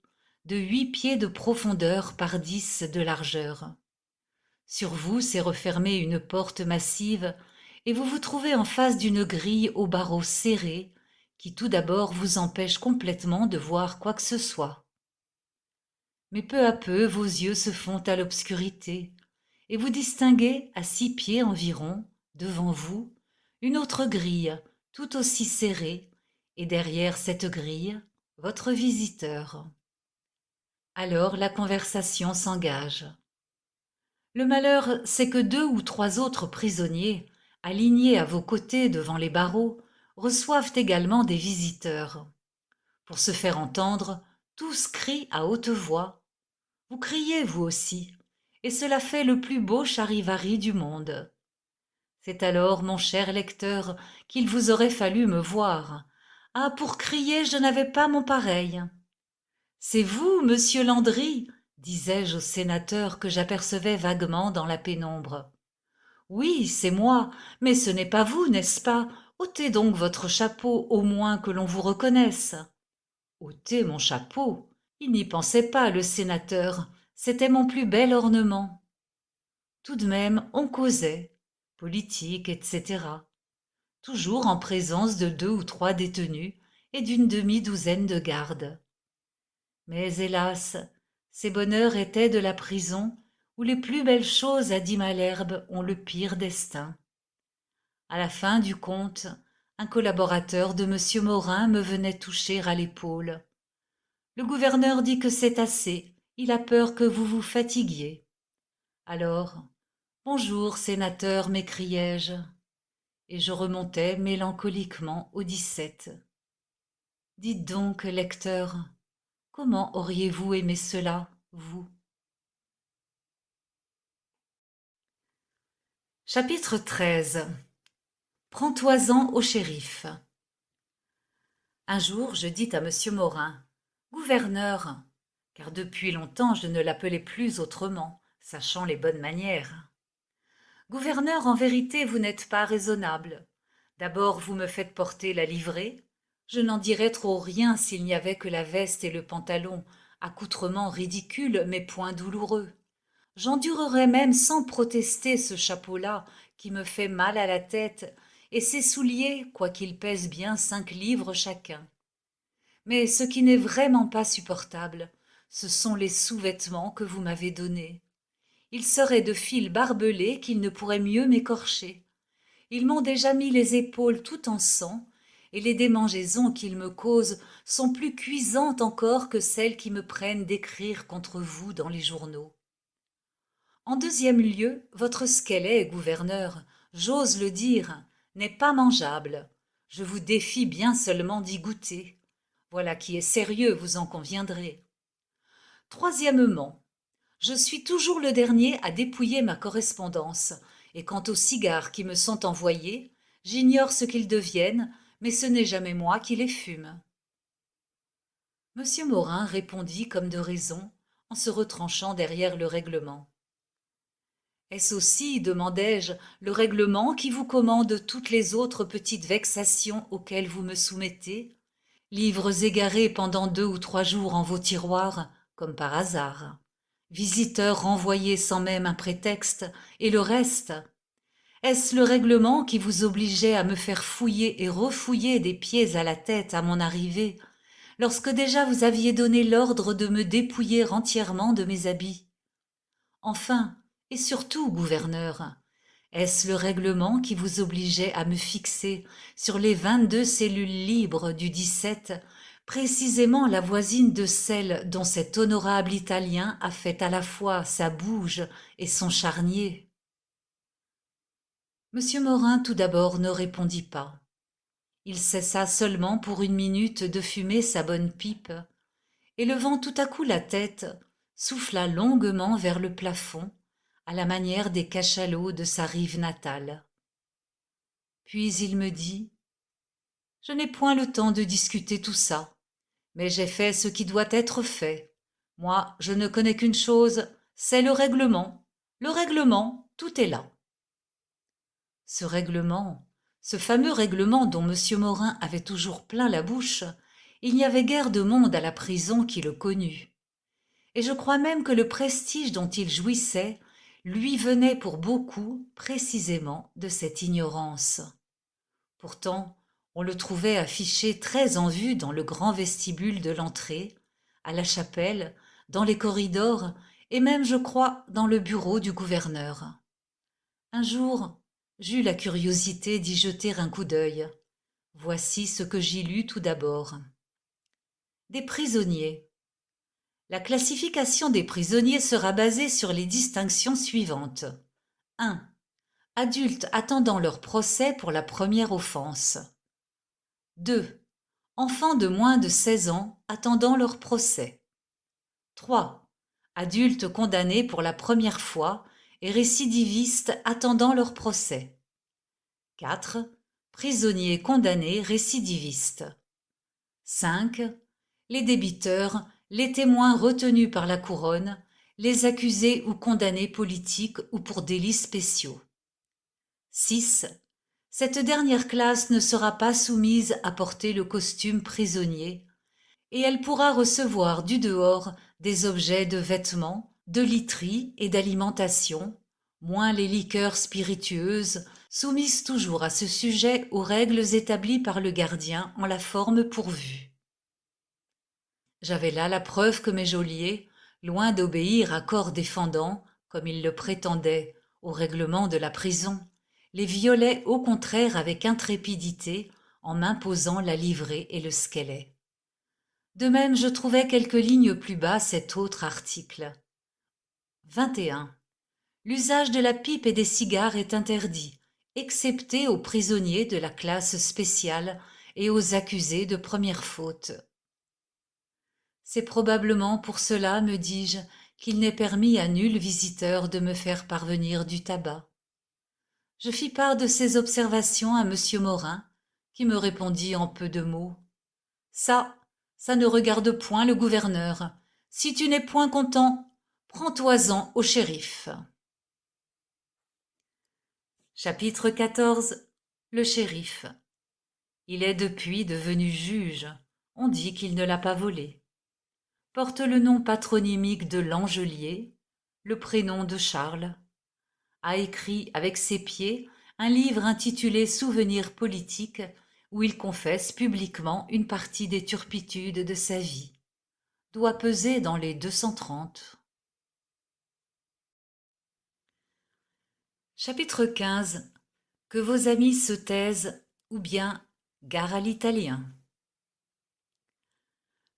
de 8 pieds de profondeur par 10 de largeur. Sur vous s'est refermée une porte massive et vous vous trouvez en face d'une grille aux barreaux serrés qui tout d'abord vous empêche complètement de voir quoi que ce soit. Mais peu à peu vos yeux se font à l'obscurité et vous distinguez à 6 pieds environ, devant vous, une autre grille tout aussi serrée et derrière cette grille, votre visiteur. Alors la conversation s'engage. Le malheur, c'est que 2 ou 3 autres prisonniers, alignés à vos côtés devant les barreaux, reçoivent également des visiteurs. Pour se faire entendre, tous crient à haute voix. Vous criez, vous aussi, et cela fait le plus beau charivari du monde. C'est alors, mon cher lecteur, qu'il vous aurait fallu me voir. Ah, pour crier, je n'avais pas mon pareil. C'est vous, monsieur Landry, disais-je au sénateur que j'apercevais vaguement dans la pénombre. Oui, c'est moi, mais ce n'est pas vous, n'est-ce pas? Ôtez donc votre chapeau, au moins que l'on vous reconnaisse. Ôter mon chapeau? Il n'y pensait pas, le sénateur. C'était mon plus bel ornement. Tout de même, on causait, politique, etc. Toujours en présence de 2 ou 3 détenus et d'une demi-douzaine de gardes. Mais hélas, ces bonheurs étaient de la prison où les plus belles choses à 10 Malherbe ont le pire destin. À la fin du compte, un collaborateur de monsieur Morin me venait toucher à l'épaule. Le gouverneur dit que c'est assez, il a peur que vous vous fatiguiez. Alors, bonjour, sénateur, m'écriai-je, et je remontais mélancoliquement au 17. Dites donc, lecteur, comment auriez-vous aimé cela, vous? Chapitre 13. Prends-toi-en au shérif. Un jour, je dis à monsieur Morin, gouverneur, car depuis longtemps je ne l'appelais plus autrement, sachant les bonnes manières. Gouverneur, en vérité, vous n'êtes pas raisonnable. D'abord, vous me faites porter la livrée. Je n'en dirais trop rien s'il n'y avait que la veste et le pantalon, accoutrements ridicules mais point douloureux. J'endurerais même sans protester ce chapeau-là qui me fait mal à la tête, et ces souliers, quoiqu'ils pèsent bien 5 livres chacun. Mais ce qui n'est vraiment pas supportable, ce sont les sous-vêtements que vous m'avez donnés. Ils seraient de fil barbelé qu'ils ne pourraient mieux m'écorcher. Ils m'ont déjà mis les épaules tout en sang, et les démangeaisons qu'ils me causent sont plus cuisantes encore que celles qui me prennent d'écrire contre vous dans les journaux. En deuxième lieu, votre squelette, gouverneur, j'ose le dire, n'est pas mangeable. Je vous défie bien seulement d'y goûter. Voilà qui est sérieux, vous en conviendrez. Troisièmement, je suis toujours le dernier à dépouiller ma correspondance, et quant aux cigares qui me sont envoyés, j'ignore ce qu'ils deviennent, mais ce n'est jamais moi qui les fume. Monsieur Morin répondit comme de raison, en se retranchant derrière le règlement. Est-ce aussi, demandai-je, le règlement qui vous commande toutes les autres petites vexations auxquelles vous me soumettez, livres égarés pendant 2 ou 3 jours en vos tiroirs, comme par hasard, visiteurs renvoyés sans même un prétexte, et le reste? Est-ce le règlement qui vous obligeait à me faire fouiller et refouiller des pieds à la tête à mon arrivée, lorsque déjà vous aviez donné l'ordre de me dépouiller entièrement de mes habits? Enfin, et surtout, gouverneur, est-ce le règlement qui vous obligeait à me fixer sur les 22 cellules libres du 17, précisément la voisine de celle dont cet honorable Italien a fait à la fois sa bouge et son charnier? Monsieur Morin tout d'abord ne répondit pas. Il cessa seulement pour une minute de fumer sa bonne pipe, et levant tout à coup la tête, souffla longuement vers le plafond, à la manière des cachalots de sa rive natale. Puis il me dit: « Je n'ai point le temps de discuter tout ça, mais j'ai fait ce qui doit être fait. Moi, je ne connais qu'une chose, c'est le règlement. Le règlement, tout est là. » Ce règlement, ce fameux règlement dont M. Morin avait toujours plein la bouche, il n'y avait guère de monde à la prison qui le connût. Et je crois même que le prestige dont il jouissait lui venait pour beaucoup précisément de cette ignorance. Pourtant, on le trouvait affiché très en vue dans le grand vestibule de l'entrée, à la chapelle, dans les corridors, et même, je crois, dans le bureau du gouverneur. Un jour, j'eus la curiosité d'y jeter un coup d'œil. Voici ce que j'y lus tout d'abord. Des prisonniers. La classification des prisonniers sera basée sur les distinctions suivantes. 1. Adultes attendant leur procès pour la première offense. 2. Enfants de moins de 16 ans attendant leur procès. 3. Adultes condamnés pour la première fois et récidivistes attendant leur procès. 4. Prisonniers condamnés récidivistes. 5. Les débiteurs, les témoins retenus par la couronne, les accusés ou condamnés politiques ou pour délits spéciaux. 6. Cette dernière classe ne sera pas soumise à porter le costume prisonnier, et elle pourra recevoir du dehors des objets de vêtements, de literie et d'alimentation, moins les liqueurs spiritueuses, soumises toujours à ce sujet aux règles établies par le gardien en la forme pourvue. J'avais là la preuve que mes geôliers, loin d'obéir à corps défendant, comme ils le prétendaient, au règlement de la prison, les violaient au contraire avec intrépidité en m'imposant la livrée et le squelette. De même, je trouvais quelques lignes plus bas cet autre article. 21. L'usage de la pipe et des cigares est interdit, excepté aux prisonniers de la classe spéciale et aux accusés de première faute. C'est probablement pour cela, me dis-je, qu'il n'est permis à nul visiteur de me faire parvenir du tabac. Je fis part de ces observations à M. Morin, qui me répondit en peu de mots. Ça ne regarde point le gouverneur. Si tu n'es point content, prends-toi-en au shérif. Chapitre 14. Le shérif. Il est depuis devenu juge. On dit qu'il ne l'a pas volé. Porte le nom patronymique de Langelier, le prénom de Charles, a écrit avec ses pieds un livre intitulé Souvenirs politiques où il confesse publiquement une partie des turpitudes de sa vie. Doit peser dans les 230. Chapitre 15. Que vos amis se taisent ou bien gare à l'italien.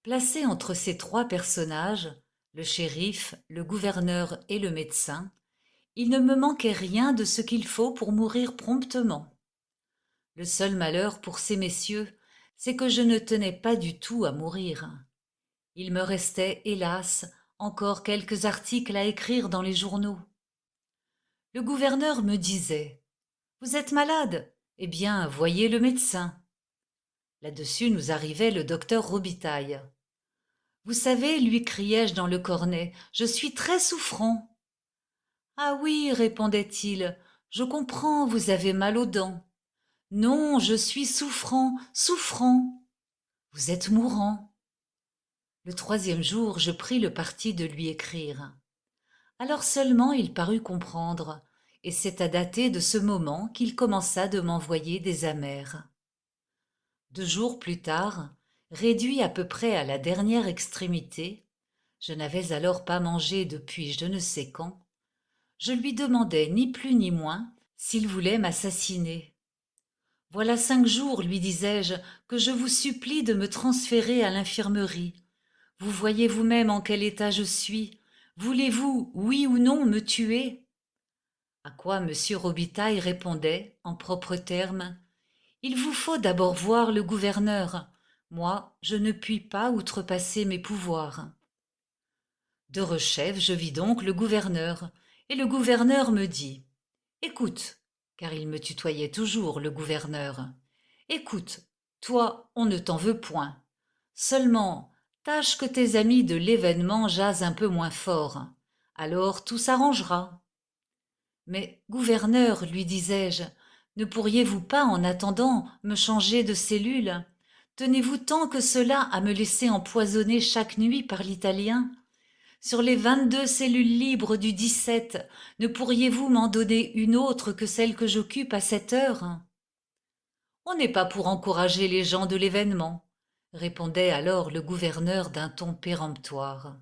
Placé entre ces trois personnages, le shérif, le gouverneur et le médecin, il ne me manquait rien de ce qu'il faut pour mourir promptement. Le seul malheur pour ces messieurs, c'est que je ne tenais pas du tout à mourir. Il me restait, hélas, encore quelques articles à écrire dans les journaux. Le gouverneur me disait « Vous êtes malade ? Eh bien, voyez le médecin. » Là-dessus nous arrivait le docteur Robitaille. « Vous savez, lui criai-je dans le cornet, je suis très souffrant. »« Ah oui, répondait-il, je comprends, vous avez mal aux dents. »« Non, je suis souffrant, souffrant. »« Vous êtes mourant. » Le troisième jour, je pris le parti de lui écrire. Alors seulement il parut comprendre, et c'est à dater de ce moment qu'il commença de m'envoyer des amers. 2 jours plus tard, réduit à peu près à la dernière extrémité, je n'avais alors pas mangé depuis je ne sais quand, je lui demandai ni plus ni moins s'il voulait m'assassiner. Voilà 5 jours, lui disais-je, que je vous supplie de me transférer à l'infirmerie. Vous voyez vous-même en quel état je suis. Voulez-vous, oui ou non, me tuer? À quoi M. Robitaille répondait, en propres termes, « Il vous faut d'abord voir le gouverneur. Moi, je ne puis pas outrepasser mes pouvoirs. » Derechef, je vis donc le gouverneur, et le gouverneur me dit, « Écoute, car il me tutoyait toujours, le gouverneur, écoute, toi, on ne t'en veut point. Seulement, tâche que tes amis de l'événement jasent un peu moins fort. Alors tout s'arrangera. » Mais, gouverneur, lui disais-je, ne pourriez-vous pas, en attendant, me changer de cellule? Tenez-vous tant que cela à me laisser empoisonner chaque nuit par l'italien? Sur les 22 cellules libres du 17, ne pourriez-vous m'en donner une autre que celle que j'occupe à cette heure? On n'est pas pour encourager les gens de l'événement, répondait alors le gouverneur d'un ton péremptoire.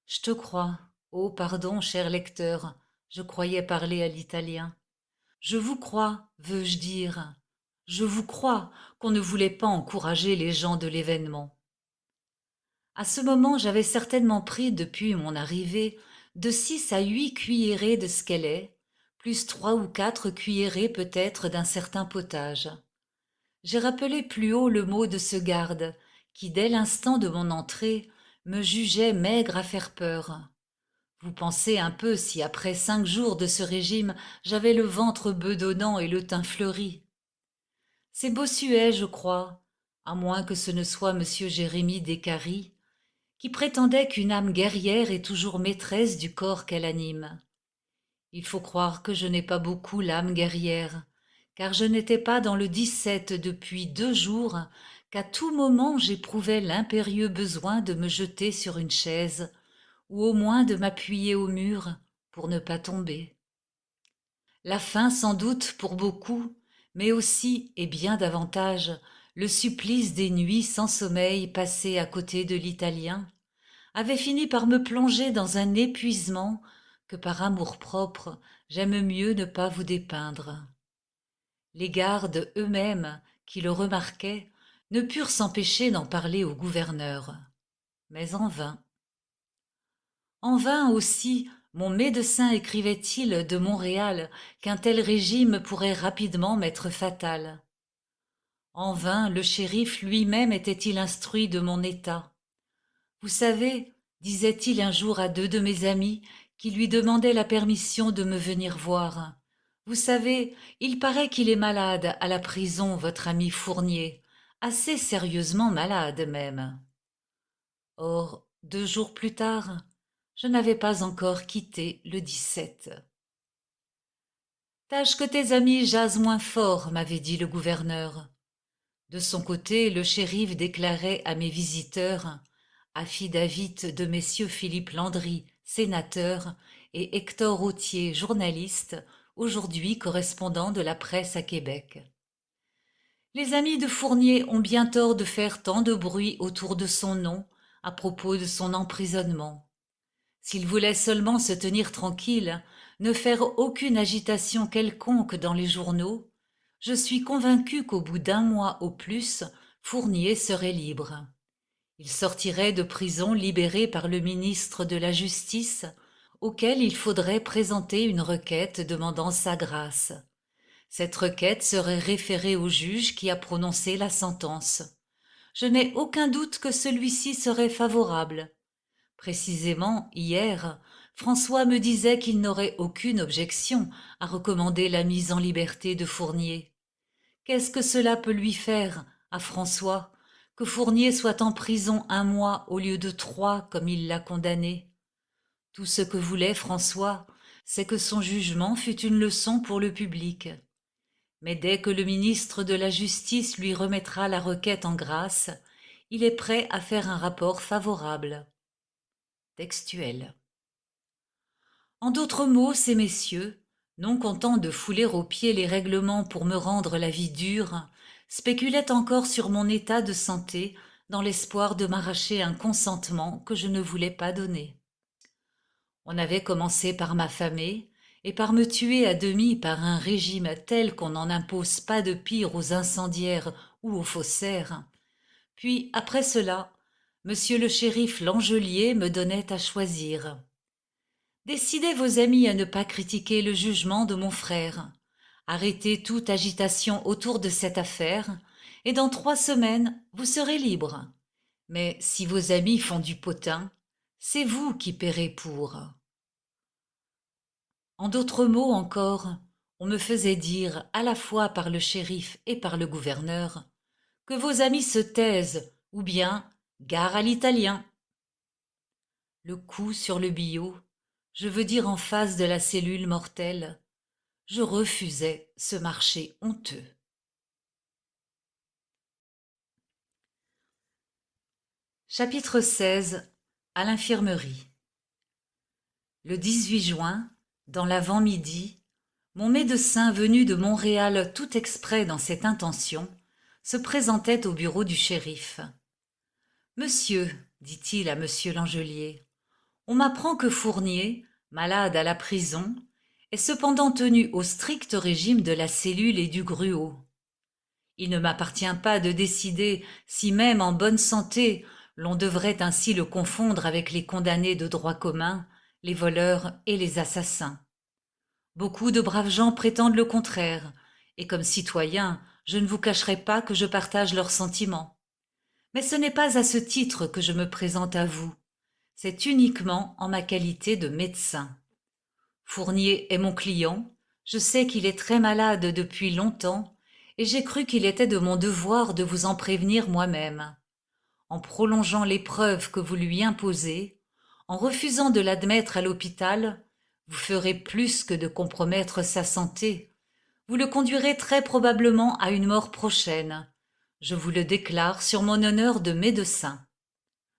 Je te crois. Oh, pardon, cher lecteur, je croyais parler à l'italien. Je vous crois, veux-je dire. Je vous crois qu'on ne voulait pas encourager les gens de l'événement. À ce moment, j'avais certainement pris, depuis mon arrivée, de 6 à 8 cuillerées de ce qu'elle est, plus 3 ou 4 cuillerées peut-être d'un certain potage. J'ai rappelé plus haut le mot de ce garde, qui, dès l'instant de mon entrée, me jugeait maigre à faire peur. Vous pensez un peu si après 5 jours de ce régime, j'avais le ventre bedonnant et le teint fleuri. C'est Bossuet, je crois, à moins que ce ne soit monsieur Jérémie Descaries, qui prétendait qu'une âme guerrière est toujours maîtresse du corps qu'elle anime. Il faut croire que je n'ai pas beaucoup l'âme guerrière, car je n'étais pas dans le 17 depuis 2 jours, qu'à tout moment j'éprouvais l'impérieux besoin de me jeter sur une chaise, ou au moins de m'appuyer au mur pour ne pas tomber. La faim sans doute pour beaucoup, mais aussi, et bien davantage, le supplice des nuits sans sommeil passées à côté de l'italien, avait fini par me plonger dans un épuisement que par amour-propre j'aime mieux ne pas vous dépeindre. Les gardes eux-mêmes, qui le remarquaient, ne purent s'empêcher d'en parler au gouverneur. Mais en vain. En vain aussi, mon médecin écrivait-il de Montréal qu'un tel régime pourrait rapidement m'être fatal. En vain, le shérif lui-même était-il instruit de mon état. Vous savez, disait-il un jour à 2 de mes amis qui lui demandaient la permission de me venir voir, vous savez, il paraît qu'il est malade à la prison, votre ami Fournier, assez sérieusement malade même. Or, 2 jours plus tard, je n'avais pas encore quitté le 17. Tâche que tes amis jasent moins fort, m'avait dit le gouverneur. De son côté, le shérif déclarait à mes visiteurs, affidavit de messieurs Philippe Landry, sénateur, et Hector Authier, journaliste, aujourd'hui correspondant de la presse à Québec. Les amis de Fournier ont bien tort de faire tant de bruit autour de son nom à propos de son emprisonnement. S'il voulait seulement se tenir tranquille, ne faire aucune agitation quelconque dans les journaux, je suis convaincu qu'au bout d'un mois au plus, Fournier serait libre. Il sortirait de prison libéré par le ministre de la Justice, auquel il faudrait présenter une requête demandant sa grâce. Cette requête serait référée au juge qui a prononcé la sentence. Je n'ai aucun doute que celui-ci serait favorable. Précisément, hier, François me disait qu'il n'aurait aucune objection à recommander la mise en liberté de Fournier. Qu'est-ce que cela peut lui faire, à François, que Fournier soit en prison 1 mois au lieu de 3 comme il l'a condamné? Tout ce que voulait François, c'est que son jugement fût une leçon pour le public. Mais dès que le ministre de la Justice lui remettra la requête en grâce, il est prêt à faire un rapport favorable. Textuel. En d'autres mots, ces messieurs, non contents de fouler aux pieds les règlements pour me rendre la vie dure, spéculaient encore sur mon état de santé dans l'espoir de m'arracher un consentement que je ne voulais pas donner. On avait commencé par m'affamer et par me tuer à demi par un régime tel qu'on n'en impose pas de pire aux incendiaires ou aux faussaires. Puis, après cela, monsieur le shérif Langelier me donnait à choisir. Décidez vos amis à ne pas critiquer le jugement de mon frère. Arrêtez toute agitation autour de cette affaire, et dans 3 semaines, vous serez libre. Mais si vos amis font du potin, c'est vous qui paierez pour. En d'autres mots encore, on me faisait dire, à la fois par le shérif et par le gouverneur, que vos amis se taisent, ou bien gare à l'italien. Le coup sur le billot, je veux dire en face de la cellule mortelle, je refusais ce marché honteux. Chapitre 16. À l'infirmerie. Le 18 juin, dans l'avant-midi, mon médecin venu de Montréal tout exprès dans cette intention, se présentait au bureau du shérif. « Monsieur, dit-il à monsieur Langelier, on m'apprend que Fournier, malade à la prison, est cependant tenu au strict régime de la cellule et du gruau. Il ne m'appartient pas de décider si même en bonne santé l'on devrait ainsi le confondre avec les condamnés de droit commun, les voleurs et les assassins. Beaucoup de braves gens prétendent le contraire, et comme citoyen, je ne vous cacherai pas que je partage leurs sentiments. Mais ce n'est pas à ce titre que je me présente à vous, c'est uniquement en ma qualité de médecin. Fournier est mon client, je sais qu'il est très malade depuis longtemps, et j'ai cru qu'il était de mon devoir de vous en prévenir moi-même. En prolongeant l'épreuve que vous lui imposez, en refusant de l'admettre à l'hôpital, vous ferez plus que de compromettre sa santé. Vous le conduirez très probablement à une mort prochaine. Je vous le déclare sur mon honneur de médecin.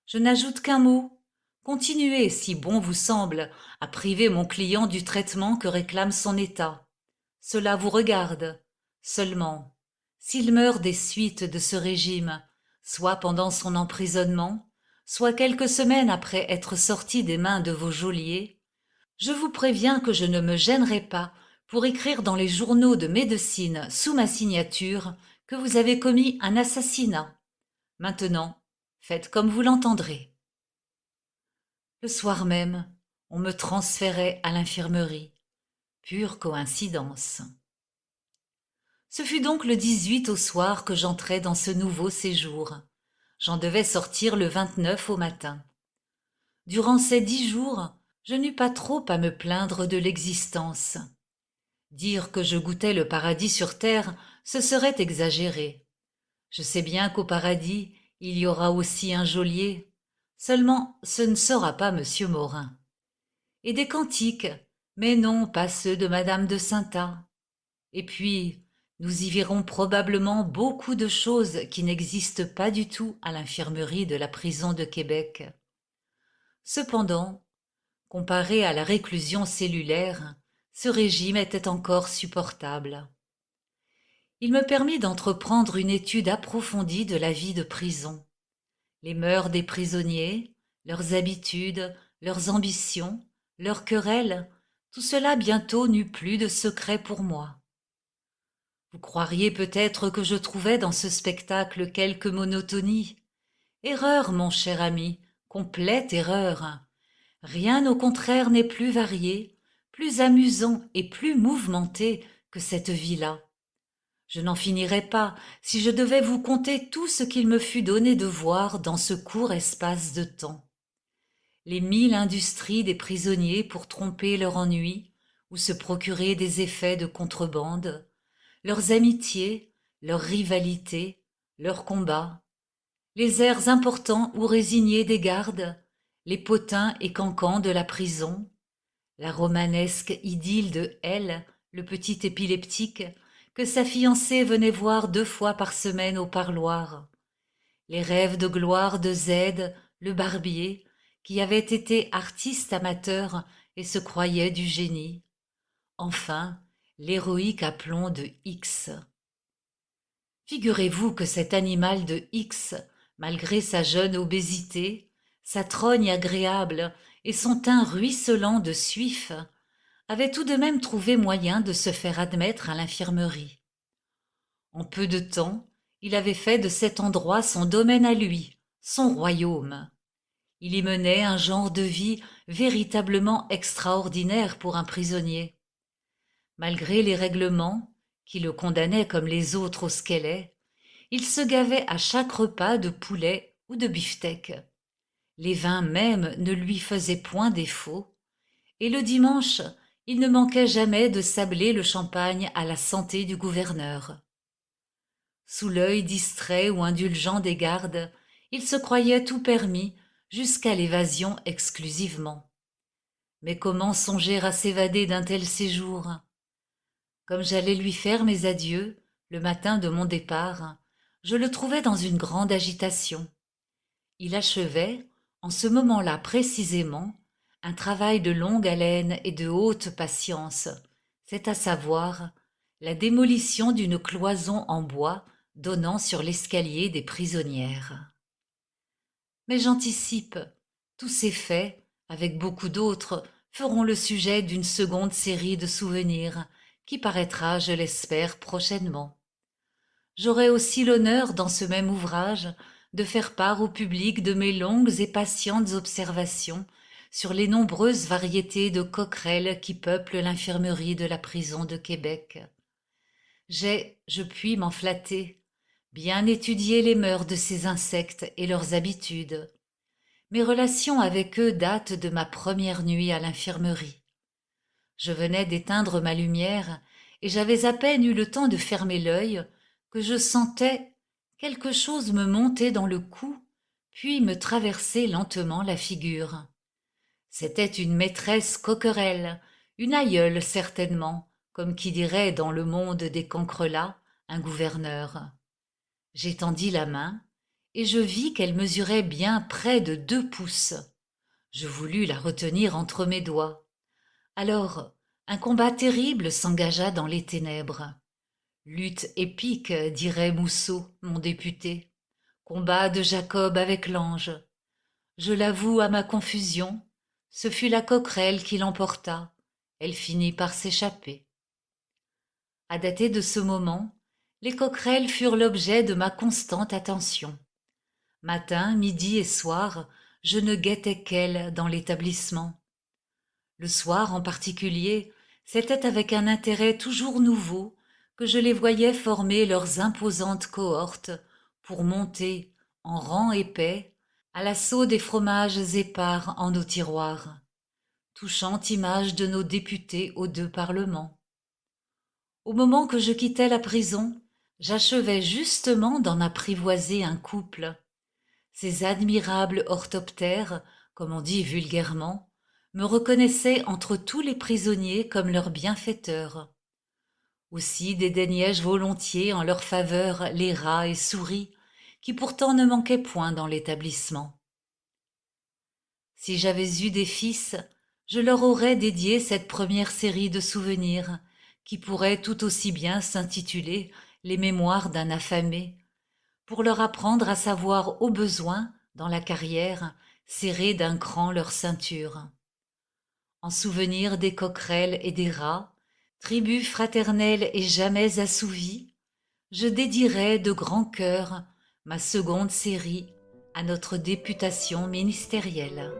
Je n'ajoute qu'un mot. Continuez, si bon vous semble, à priver mon client du traitement que réclame son état. Cela vous regarde. Seulement, s'il meurt des suites de ce régime, soit pendant son emprisonnement, soit quelques semaines après être sorti des mains de vos geôliers, je vous préviens que je ne me gênerai pas pour écrire dans les journaux de médecine sous ma signature que vous avez commis un assassinat. Maintenant, faites comme vous l'entendrez. Le soir même, on me transférait à l'infirmerie. Pure coïncidence. Ce fut donc le 18 au soir que j'entrai dans ce nouveau séjour. J'en devais sortir le 29 au matin. Durant ces 10 jours, je n'eus pas trop à me plaindre de l'existence. Dire que je goûtais le paradis sur terre, ce serait exagérer. Je sais bien qu'au paradis, il y aura aussi un geôlier. Seulement, ce ne sera pas monsieur Morin. Et des cantiques, mais non pas ceux de madame de Saintat. Et puis, nous y verrons probablement beaucoup de choses qui n'existent pas du tout à l'infirmerie de la prison de Québec. Cependant, Comparé à la réclusion cellulaire, ce régime était encore supportable. Il me permit d'entreprendre une étude approfondie de la vie de prison, les mœurs des prisonniers, leurs habitudes, leurs ambitions, leurs querelles, tout cela bientôt n'eut plus de secret pour moi. Vous croiriez peut-être que je trouvais dans ce spectacle quelque monotonie. Erreur, mon cher ami, complète erreur. Rien au contraire n'est plus varié, plus amusant et plus mouvementé que cette vie-là. Je n'en finirais pas si je devais vous conter tout ce qu'il me fut donné de voir dans ce court espace de temps. Les 1000 industries des prisonniers pour tromper leur ennui ou se procurer des effets de contrebande, leurs amitiés, leurs rivalités, leurs combats, les airs importants ou résignés des gardes, les potins et cancans de la prison, la romanesque idylle de L, le petit épileptique, que sa fiancée venait voir 2 fois par semaine au parloir, les rêves de gloire de Z, le barbier, qui avait été artiste amateur et se croyait du génie, enfin l'héroïque aplomb de X. Figurez-vous que cet animal de X, malgré sa jeune obésité, sa trogne agréable et son teint ruisselant de suif, avait tout de même trouvé moyen de se faire admettre à l'infirmerie. En peu de temps, il avait fait de cet endroit son domaine à lui, son royaume. Il y menait un genre de vie véritablement extraordinaire pour un prisonnier. Malgré les règlements, qui le condamnaient comme les autres au squelette, il se gavait à chaque repas de poulet ou de beefsteak. Les vins même ne lui faisaient point défaut, et le dimanche, il ne manquait jamais de sabler le champagne à la santé du gouverneur. Sous l'œil distrait ou indulgent des gardes, il se croyait tout permis jusqu'à l'évasion exclusivement. Mais comment songer à s'évader d'un tel séjour? Comme j'allais lui faire mes adieux, le matin de mon départ, je le trouvai dans une grande agitation. Il achevait, en ce moment-là précisément, un travail de longue haleine et de haute patience, c'est à savoir la démolition d'une cloison en bois donnant sur l'escalier des prisonnières. Mais j'anticipe, tous ces faits, avec beaucoup d'autres, feront le sujet d'une seconde série de souvenirs qui paraîtra, je l'espère, prochainement. J'aurai aussi l'honneur, dans ce même ouvrage, de faire part au public de mes longues et patientes observations sur les nombreuses variétés de coquerelles qui peuplent l'infirmerie de la prison de Québec. J'ai, je puis m'en flatter, bien étudié les mœurs de ces insectes et leurs habitudes. Mes relations avec eux datent de ma première nuit à l'infirmerie. Je venais d'éteindre ma lumière et j'avais à peine eu le temps de fermer l'œil que je sentais quelque chose me monter dans le cou, puis me traverser lentement la figure. C'était une maîtresse coquerelle, une aïeule certainement, comme qui dirait dans le monde des cancrelats, un gouverneur. J'étendis la main, et je vis qu'elle mesurait bien près de 2 pouces. Je voulus la retenir entre mes doigts. Alors, un combat terrible s'engagea dans les ténèbres. Lutte épique, dirait Mousseau, mon député. Combat de Jacob avec l'ange. Je l'avoue à ma confusion, ce fut la coquerelle qui l'emporta. Elle finit par s'échapper. À dater de ce moment, les coquerelles furent l'objet de ma constante attention. Matin, midi et soir, je ne guettais qu'elles dans l'établissement. Le soir en particulier, c'était avec un intérêt toujours nouveau que je les voyais former leurs imposantes cohortes pour monter, en rang épais, à l'assaut des fromages épars en nos tiroirs. Touchante image de nos députés aux 2 parlements. Au moment que je quittais la prison, j'achevais justement d'en apprivoiser un couple. Ces admirables orthoptères, comme on dit vulgairement, me reconnaissaient entre tous les prisonniers comme leur bienfaiteur. Aussi dédaignai-je volontiers en leur faveur les rats et souris, qui pourtant ne manquaient point dans l'établissement. Si j'avais eu des fils, je leur aurais dédié cette première série de souvenirs qui pourrait tout aussi bien s'intituler Les mémoires d'un affamé, pour leur apprendre à savoir au besoin, dans la carrière, serrer d'un cran leur ceinture. En souvenir des coquerelles et des rats, tribu fraternelle et jamais assouvie, je dédierai de grand cœur ma seconde série à notre députation ministérielle.